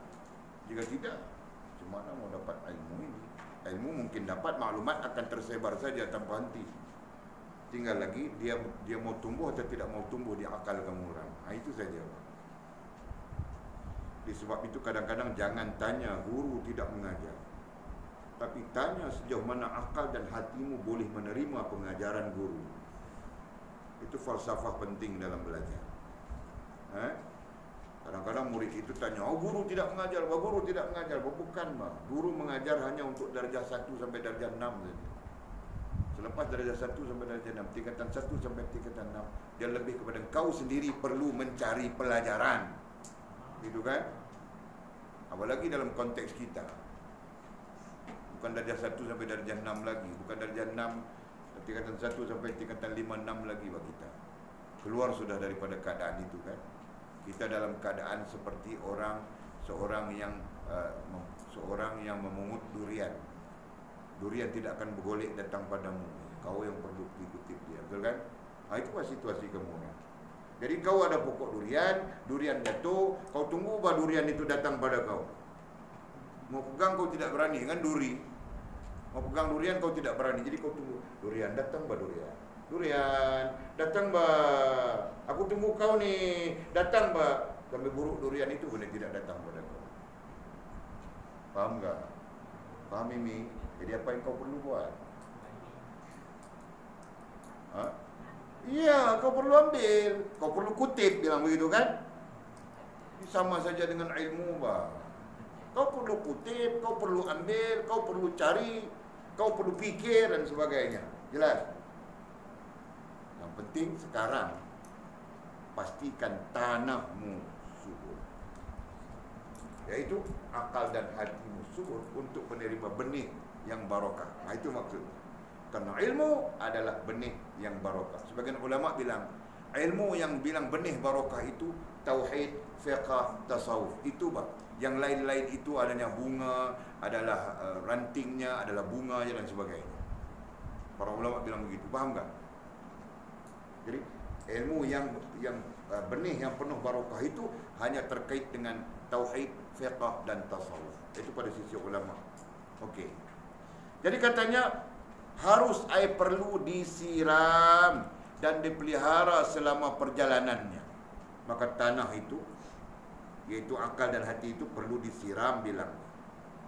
Jika tidak, macam mana mau dapat ilmu ini? Ilmu mungkin dapat, maklumat akan tersebar saja tanpa henti. Tinggal lagi dia mau tumbuh atau tidak mau tumbuh di akal kamu orang. Itu saja. Sebab itu kadang-kadang jangan tanya guru tidak mengajar, tapi tanya sejauh mana akal dan hatimu boleh menerima pengajaran guru. Itu falsafah penting dalam belajar. Kadang-kadang murid itu tanya, oh guru tidak mengajar, oh guru tidak mengajar. Bukan, bang. Guru mengajar hanya untuk darjah 1 sampai darjah 6 saja. Selepas darjah 1 sampai darjah 6, tingkatan 1 sampai tingkatan 6, dia lebih kepada kau sendiri perlu mencari pelajaran. Gitu kan? Apalagi dalam konteks kita. Bukan darjah 1 sampai darjah 6 lagi, bukan darjah 6 tingkatan 1 sampai tingkatan 5, 6 lagi bagi kita. Keluar sudah daripada keadaan itu kan. Kita dalam keadaan seperti seorang yang memungut durian. Durian tidak akan bergolek datang padamu. kau yang perlu ikutip dia, betul kan? Itulah situasi kamu kan. Jadi kau ada pokok durian jatuh, kau tunggu durian itu datang pada kau. Mau pegang kau tidak berani, kan duri. Mau pegang durian kau tidak berani, jadi kau tunggu. Durian datang durian. Durian datang aku tunggu kau nih, datang sampai buruk durian itu boleh tidak datang pada kau. Paham tak? Paham ini? Jadi apa yang kau perlu buat? Iya, kau perlu ambil, kau perlu kutip, bilang begitu kan? Sama saja dengan ilmu, Kau perlu kutip, kau perlu ambil, kau perlu cari, kau perlu pikir dan sebagainya. Jelas? Yang penting sekarang pastikan tanahmu subur, yaitu akal dan hatimu subur untuk menerima benih yang barokah. Nah, itu maksud. Karena ilmu adalah benih yang barokah. Sebagian ulama bilang ilmu yang bilang benih barokah itu tauhid, fiqh, tasawuf. Itu yang lain-lain itu adanya bunga, adalah rantingnya, adalah bunga dan sebagainya. Para ulama bilang begitu. Paham tak? Jadi ilmu yang benih yang penuh barokah itu hanya terkait dengan tauhid, fiqh dan tasawuf. Itu pada sisi ulama. Okey. Jadi katanya harus air perlu disiram dan dipelihara selama perjalanannya. Maka tanah itu, yaitu akal dan hati itu perlu disiram, bilang.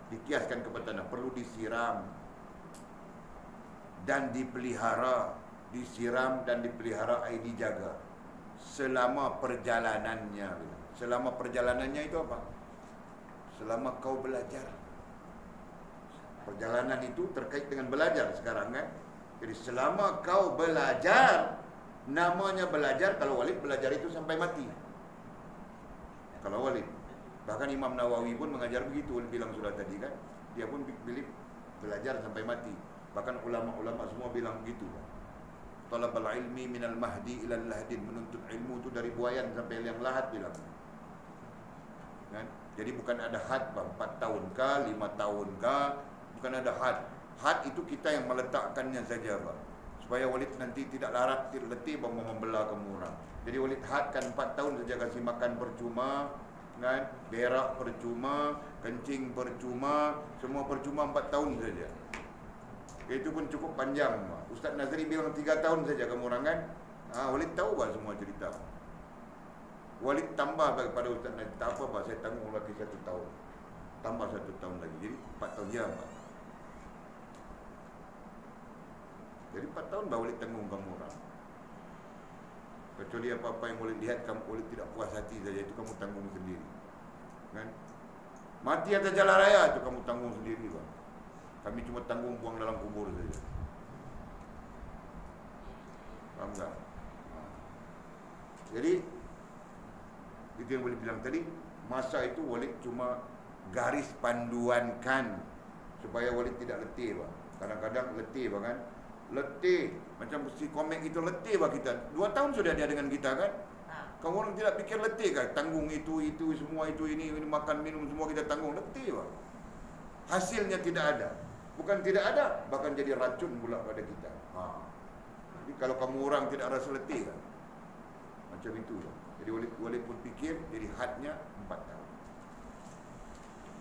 Dikiaskan kepada tanah, perlu disiram dan dipelihara. Disiram dan dipelihara, air dijaga selama perjalanannya. Selama perjalanannya itu apa? Selama kau belajar. Perjalanan itu terkait dengan belajar sekarang kan. Jadi selama kau belajar, namanya belajar. Kalau Walid belajar itu sampai mati. Kalau Walid, bahkan Imam Nawawi pun mengajar begitu. Bilang sudah tadi kan, dia pun pilih belajar sampai mati. Bahkan ulama-ulama semua bilang begitu. Talabul ilmi minal mahdi ilal lahdin, menuntut ilmu itu dari buayan sampai yang lahat, bilang kan? Jadi bukan ada had 4 tahun kah, 5 tahun kah, bukan ada had. Had itu kita yang meletakkannya saja, supaya Walid nanti tidak larat, tidak letih membelah kamu orang. Jadi Walid hadkan 4 tahun saja, kasih makan percuma kan, berak percuma, kencing percuma, semua percuma 4 tahun saja. Itu pun cukup panjang. Ustaz Nazri bilang 3 tahun saja kamu orang kan. Walid tahu semua cerita. Walid tambah kepada Ustaz Nazri, tak apa saya tanggung lagi 1 tahun. Tambah 1 tahun lagi. Jadi 4 tahun ya, Jadi 4 tahun Walid tanggung kamu orang. Kecuali apa-apa yang Walid lihat kamu Walid tidak puas hati saja, itu kamu tanggung sendiri. Kan? Mati atas jalan raya itu kamu tanggung sendiri, Kami cuma tanggung buang dalam kubur saja. Faham tak? Jadi itu yang Walid bilang tadi, masa itu Walid cuma garis panduankan supaya Walid tidak letih, Kadang-kadang letih, kan? Letih, macam si komik itu letih, kita 2 tahun sudah dia dengan kita kan. Kamu orang tidak pikir letih kan? Tanggung itu semua itu ini makan minum semua kita tanggung, letih, Hasilnya tidak ada. Bukan tidak ada, bahkan jadi racun pula pada kita. Jadi kalau kamu orang tidak rasa letih kan, macam itu. Jadi Walid pun fikir, jadi hadnya 4 tahun.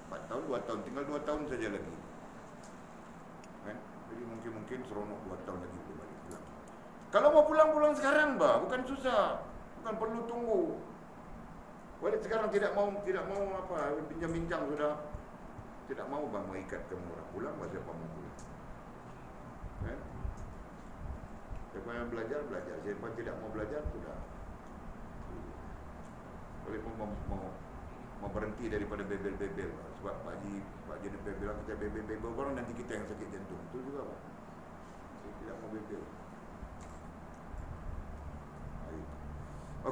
4 tahun, 2 tahun, tinggal 2 tahun saja lagi. Kan? Jadi mungkin seronok 2 tahun lagi boleh balik pulang. Kalau mau pulang sekarang, bukan susah, bukan perlu tunggu. Walid sekarang tidak mau apa, bincang-bincang sudah. Tidak mau mengikat kamu orang. Pulang, siapa mau pulang? Kan? Siapa yang belajar. Siapa tidak mau belajar, sudah. Boleh mau berhenti daripada bebel-bebel. Sebab Pak Haji bilang kita bebel-bebel orang, nanti kita yang sakit jantung. Itu juga, Pak. Saya tidak mau bebel.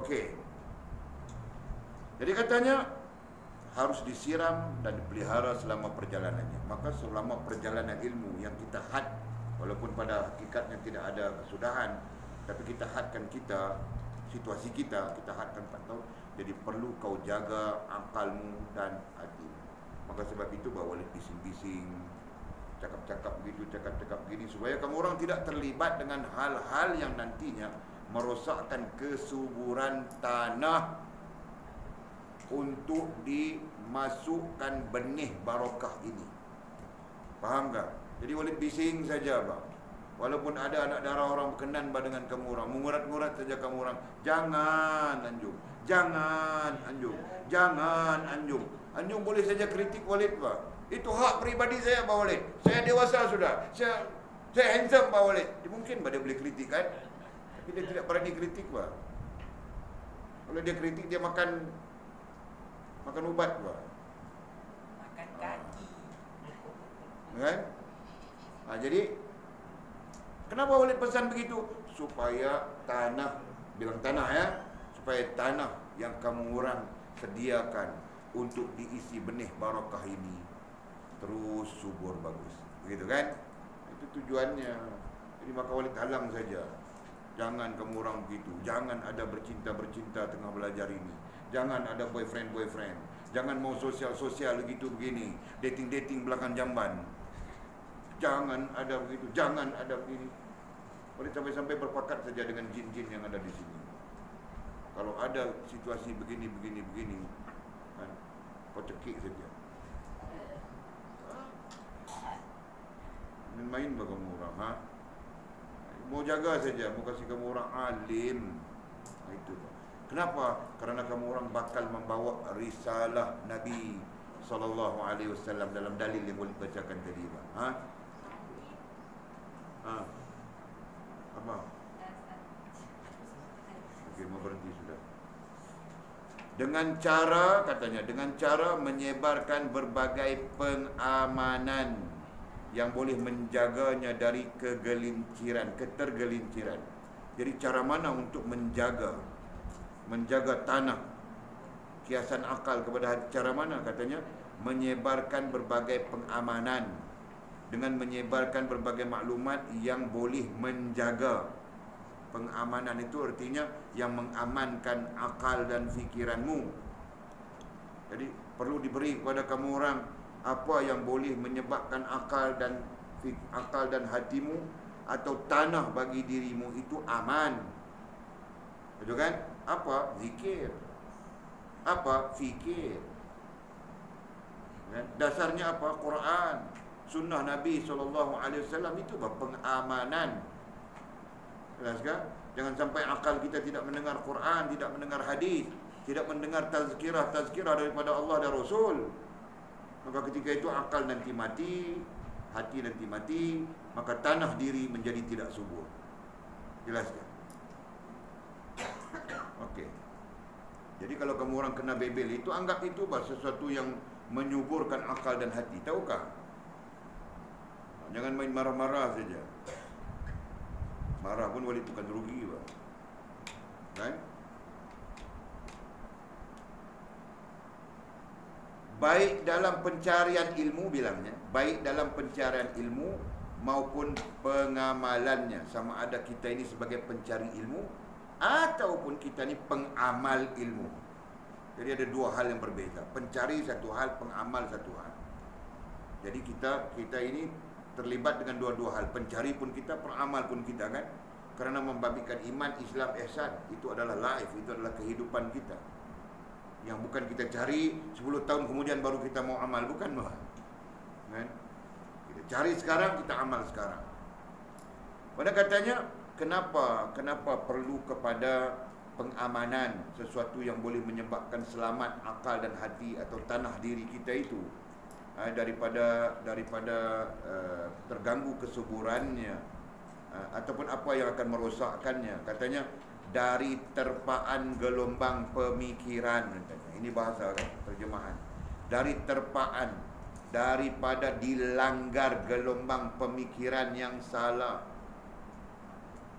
Okey. Jadi katanya harus disiram dan dipelihara selama perjalanannya. Maka selama perjalanan ilmu yang kita had, walaupun pada hakikatnya tidak ada kesudahan, tapi kita hadkan situasi kita hadkan 4 tahun. Jadi perlu kau jaga akalmu dan hatimu. Maka sebab itu Walid bising-bising cakap-cakap begitu, cakap-cakap begini, supaya kamu orang tidak terlibat dengan hal-hal yang nantinya merosakkan kesuburan tanah untuk dimasukkan benih barakah ini. Faham tak? Jadi Walid bising saja bang. Walaupun ada anak darah orang berkenan dengan kamu orang, mengurat-ngurat saja kamu orang, jangan anjung, jangan anjung, jangan anjung. Anjung boleh saja kritik Walid bang. Itu hak pribadi saya Pak Walid. Saya dewasa sudah. Saya handsome Pak Walid. Mungkin dia boleh kritik kan? Tapi dia tidak berani kritik Pak. Kalau dia kritik dia makan ubat Pak. Makan kaki. Kan? Jadi kenapa Walid pesan begitu? Supaya tanah, bilang tanah ya, supaya tanah yang kamu orang sediakan untuk diisi benih barakah ini terus subur bagus. Begitu kan? Itu tujuannya. Jadi maka Walid halang saja. Jangan kamu orang begitu. Jangan ada bercinta-bercinta tengah belajar ini. Jangan ada boyfriend-boyfriend. Jangan mau sosial-sosial begitu begini. Dating-dating belakang jamban. Jangan ada begitu. Jangan ada begini. Walid sampai-sampai berpakat saja dengan jin-jin yang ada di sini. Kalau ada situasi begini kan, kau cekik saja. Main bagi kamu orang, ha? Mau jaga saja, mau kasih kamu orang alim. Itu. Kenapa? Karena kamu orang bakal membawa risalah Nabi SAW dalam dalil yang boleh bacakan tadi, ha? Apa? Okey, mau berhenti sudah. Dengan cara, katanya, dengan cara menyebarkan berbagai pengamanan yang boleh menjaganya dari ketergelinciran. Jadi cara mana untuk menjaga tanah, kiasan akal kepada hati, cara mana? Katanya menyebarkan berbagai pengamanan, dengan menyebarkan berbagai maklumat yang boleh menjaga. Pengamanan itu artinya yang mengamankan akal dan fikiranmu. Jadi perlu diberi kepada kamu orang apa yang boleh menyebabkan akal dan hatimu atau tanah bagi dirimu itu aman. Betul kan? Apa? Zikir. Apa? Fikir. Dasarnya apa? Quran, sunnah Nabi SAW itu pengamanan. Jelas kan? Jangan sampai akal kita tidak mendengar Quran, tidak mendengar hadis, tidak mendengar tazkirah daripada Allah dan Rasul. Maka ketika itu akal nanti mati, hati nanti mati, maka tanah diri menjadi tidak subur. Jelas tak? Okey. Jadi kalau kamu orang kena bebel itu, anggap itu sesuatu yang menyuburkan akal dan hati. Tahukah? Jangan main marah-marah saja. Marah pun Walid bukan rugi, kan? Baik dalam pencarian ilmu, bilangnya, baik dalam pencarian ilmu maupun pengamalannya. Sama ada kita ini sebagai pencari ilmu ataupun kita ini pengamal ilmu. Jadi ada dua hal yang berbeza. Pencari satu hal, pengamal satu hal. Jadi kita ini terlibat dengan dua-dua hal. Pencari pun kita, peramal pun kita, kan? Kerana membabikan iman, Islam, ihsan. Itu adalah life, itu adalah kehidupan kita. Yang bukan kita cari 10 tahun kemudian baru kita mau amal. Bukan, kan? Kita cari sekarang, kita amal sekarang. Pada katanya, kenapa perlu kepada pengamanan, sesuatu yang boleh menyebabkan selamat akal dan hati atau tanah diri kita itu daripada terganggu kesuburannya ataupun apa yang akan merosakkannya. Katanya dari terpaan gelombang pemikiran. Ini bahasa, kan, terjemahan. Dari terpaan, daripada dilanggar gelombang pemikiran yang salah.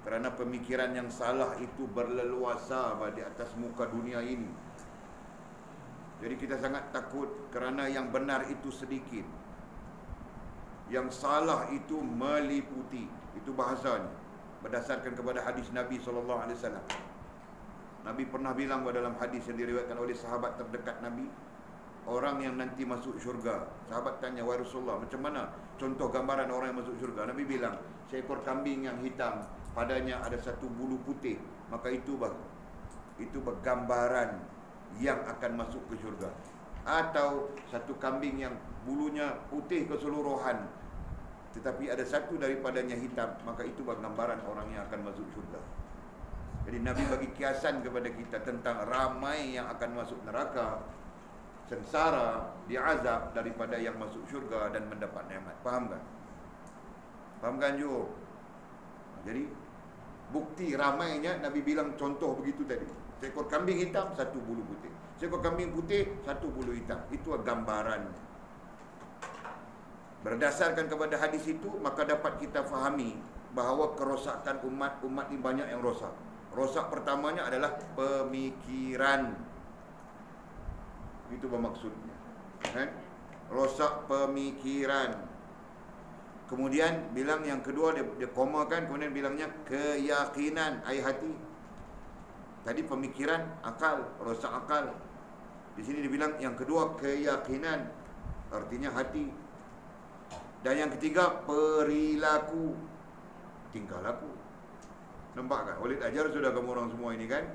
Kerana pemikiran yang salah itu berleluasa di atas muka dunia ini. Jadi kita sangat takut kerana yang benar itu sedikit, yang salah itu meliputi. Itu bahasanya berdasarkan kepada hadis Nabi SAW. Nabi pernah bilang dalam hadis yang diriwayatkan oleh sahabat terdekat Nabi, orang yang nanti masuk syurga. Sahabat tanya, wahai Rasulullah, macam mana contoh gambaran orang yang masuk syurga? Nabi bilang, seekor kambing yang hitam, padanya ada satu bulu putih, maka itu gambaran yang akan masuk ke syurga. Atau satu kambing yang bulunya putih keseluruhan, tetapi ada satu daripadanya hitam, maka itu gambaran orang yang akan masuk syurga. Jadi Nabi bagi kiasan kepada kita tentang ramai yang akan masuk neraka, sengsara, diazab daripada yang masuk syurga dan mendapat nikmat. Faham kan? Faham kan Jo? Jadi bukti ramainya, Nabi bilang contoh begitu tadi. Seekor kambing hitam, satu bulu putih. Seekor kambing putih, satu bulu hitam. Itu gambaran. Berdasarkan kepada hadis itu, maka dapat kita fahami bahawa kerosakan umat ini banyak yang rosak. Rosak pertamanya adalah pemikiran. Itu bermaksudnya. Rosak pemikiran. Kemudian bilang yang kedua, dia komakan, kemudian bilangnya keyakinan, ai hati. Tadi pemikiran, akal, rosak akal. Di sini dibilang yang kedua keyakinan, artinya hati. Dan yang ketiga perilaku, tingkah laku. Nampak kan? Walid ajar sudah kamu orang semua ini kan?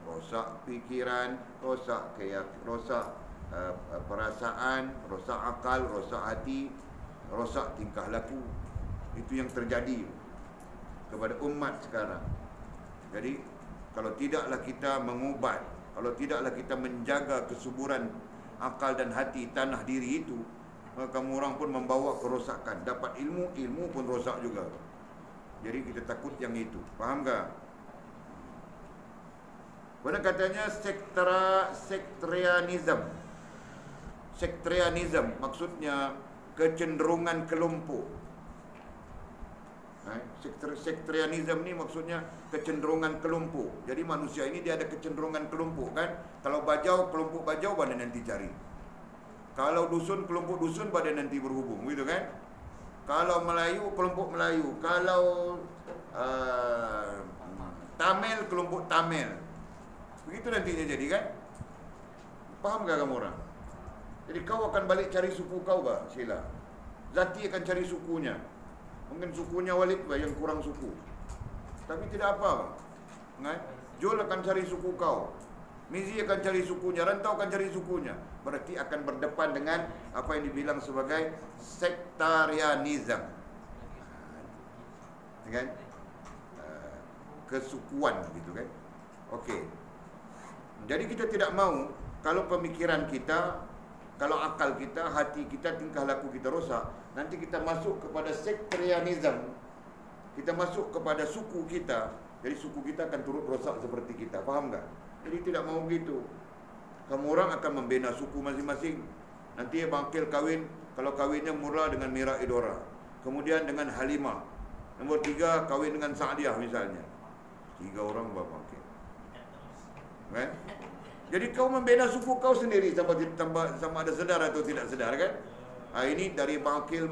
Rosak pikiran, rosak perasaan, rosak akal, rosak hati, rosak tingkah laku. Itu yang terjadi kepada umat sekarang. Jadi kalau tidaklah kita mengubat, kalau tidaklah kita menjaga kesuburan akal dan hati, tanah diri itu, maka kamu orang pun membawa kerosakan. Dapat ilmu, ilmu pun rosak juga. Jadi kita takut yang itu. Faham tak? Mana katanya sekterianism. Sekterianism maksudnya kecenderungan kelompok. Sekterianism ni maksudnya kecenderungan kelompok. Jadi manusia ini dia ada kecenderungan kelompok kan. Kalau bajau, kelompok bajau pada nanti cari. Kalau dusun, kelompok dusun pada nanti berhubung, gitu kan. Kalau Melayu, kelompok Melayu. Kalau Tamil, kelompok Tamil. Begitu nantinya jadi kan. Faham tak kamu orang? Jadi kau akan balik cari suku kau ke Sheila? Zati akan cari sukunya. Mungkin sukunya Walid yang kurang suku, tapi tidak apa. Jol akan cari suku kau, Mizi akan cari sukunya, Rantau akan cari sukunya. Berarti akan berdepan dengan apa yang dibilang sebagai sektarianism, kan? Kesukuan gitu kan. Okey. Jadi kita tidak mau kalau pemikiran kita, kalau akal kita, hati kita, tingkah laku kita rosak, nanti kita masuk kepada sektarianism. Kita masuk kepada suku kita, jadi suku kita akan turut rosak seperti kita. Faham tak? Jadi tidak mau begitu. Kamu orang akan membina suku masing-masing. Nanti bangkil kahwin, kalau kahwinnya mula dengan Mira Idora, kemudian dengan Halimah, nombor 3 kahwin dengan Sa'diah misalnya. 3 orang bangkil, kan? Jadi kau membina suku kau sendiri sama ada sedar atau tidak sedar kan? Ini dari bangkil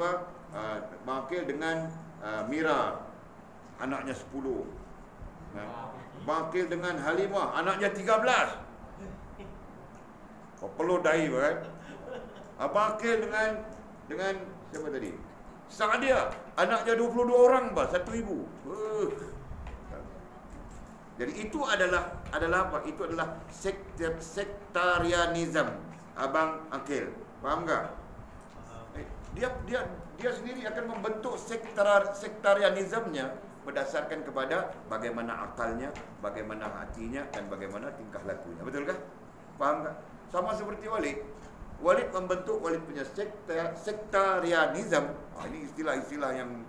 bangkil dengan Mira, anaknya 10. Bangkil dengan Halimah, anaknya 13. Kau perlu dahi kan? Bangkil dengan siapa tadi? Sa'diah, anaknya 22 orang satu ibu. Jadi itu adalah apa? Itu adalah sektarianism. Abang Akil, faham tak? Dia sendiri akan membentuk sektarianismnya berdasarkan kepada bagaimana akalnya, bagaimana hatinya, dan bagaimana tingkah lakunya. Betulkah? Faham tak? Sama seperti Walid. Walid membentuk Walid punya sektarianism. Ini istilah-istilah yang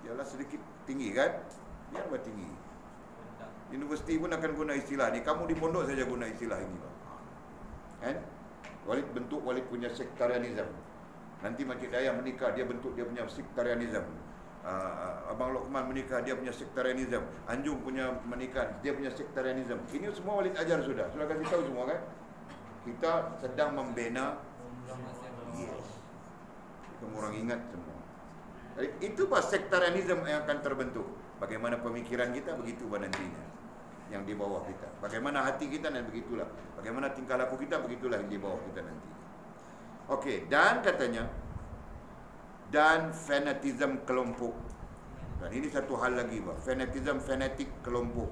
ialah sedikit tinggi kan? Biar buat tinggi. Universiti pun akan guna istilah ni. Kamu di pondok saja guna istilah ini, kan? Walid bentuk Walid punya sektarianism. Nanti Makcik Dayah menikah, dia bentuk dia punya sektarianism. Abang Lokman menikah, dia punya sektarianism. Anjung punya menikah, dia punya sektarianism. Ini semua Walid ajar sudah. Sudah kasih tahu semua kan? Kita sedang membina. Yes. Kamu orang ingat semua. Jadi itu pas sektarianism yang akan terbentuk. Bagaimana pemikiran kita, begitu nantinya. yang di bawah kita. Bagaimana hati kita dan begitulah. Bagaimana tingkah laku kita, begitulah yang di bawah kita nanti. Okey, dan katanya, dan fanatisme kelompok. Dan ini satu hal lagi, bah. Fanatik kelompok.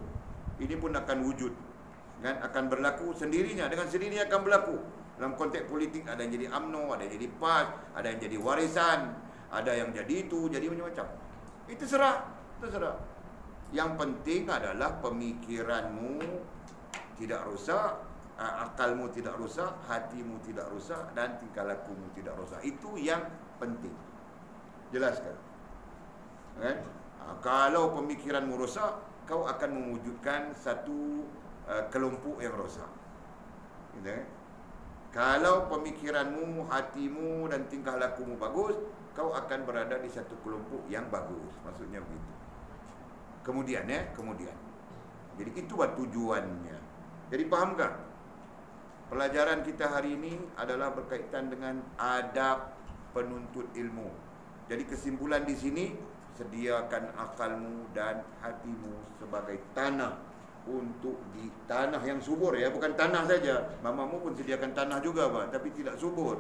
Ini pun akan wujud, kan? Akan berlaku sendirinya, dengan sendirinya akan berlaku. Dalam konteks politik ada yang jadi UMNO, ada yang jadi PAS, ada yang jadi warisan, ada yang jadi itu, jadi macam-macam. Itu terserah. Yang penting adalah pemikiranmu tidak rusak, akalmu tidak rusak, hatimu tidak rusak, dan tingkah lakumu tidak rusak. Itu yang penting. Jelaskan. Kan? Kalau pemikiranmu rosak, kau akan mewujudkan satu kelompok yang rosak. Gitu, kan? Kalau pemikiranmu, hatimu dan tingkah lakumu bagus, kau akan berada di satu kelompok yang bagus. Maksudnya begitu. Kemudian. Jadi itu tujuannya. Jadi fahamkah? Pelajaran kita hari ini adalah berkaitan dengan adab penuntut ilmu. Jadi kesimpulan di sini, sediakan akalmu dan hatimu sebagai tanah untuk di tanah yang subur, ya, bukan tanah saja. Mamamu pun sediakan tanah juga, Pak, tapi tidak subur.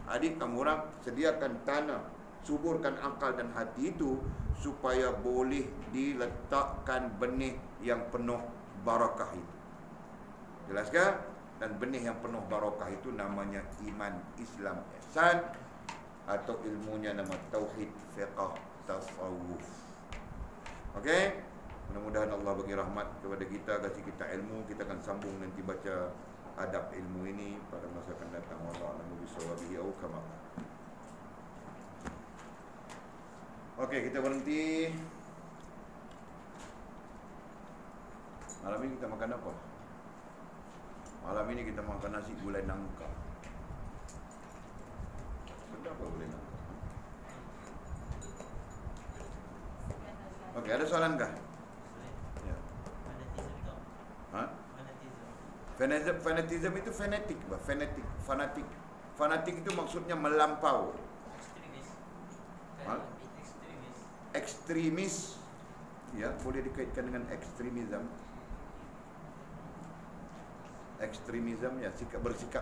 Adik kamu orang sediakan tanah, suburkan akal dan hati itu supaya boleh diletakkan benih yang penuh barakah itu. Jelaskah? Dan benih yang penuh barakah itu namanya iman, Islam, ihsan, atau ilmunya nama tauhid, fiqh, tasawuf. Okey? Mudah-mudahan Allah bagi rahmat kepada kita, kasih kita ilmu. Kita akan sambung nanti baca adab ilmu ini pada masa akan datang. Wallahu a'lam bishawab. Okey, kita berhenti. Malam ini kita makan apa? Malam ini kita makan nasi gulai nangka. Sedap apa gulai nangka? Okey, ada soalan kah? Ya. Ha? Fanatism itu fanatik, bah. Fanatik itu maksudnya melampau. Ekstremis. Ya, boleh dikaitkan dengan ekstremism. Ekstremism, ya, bersikap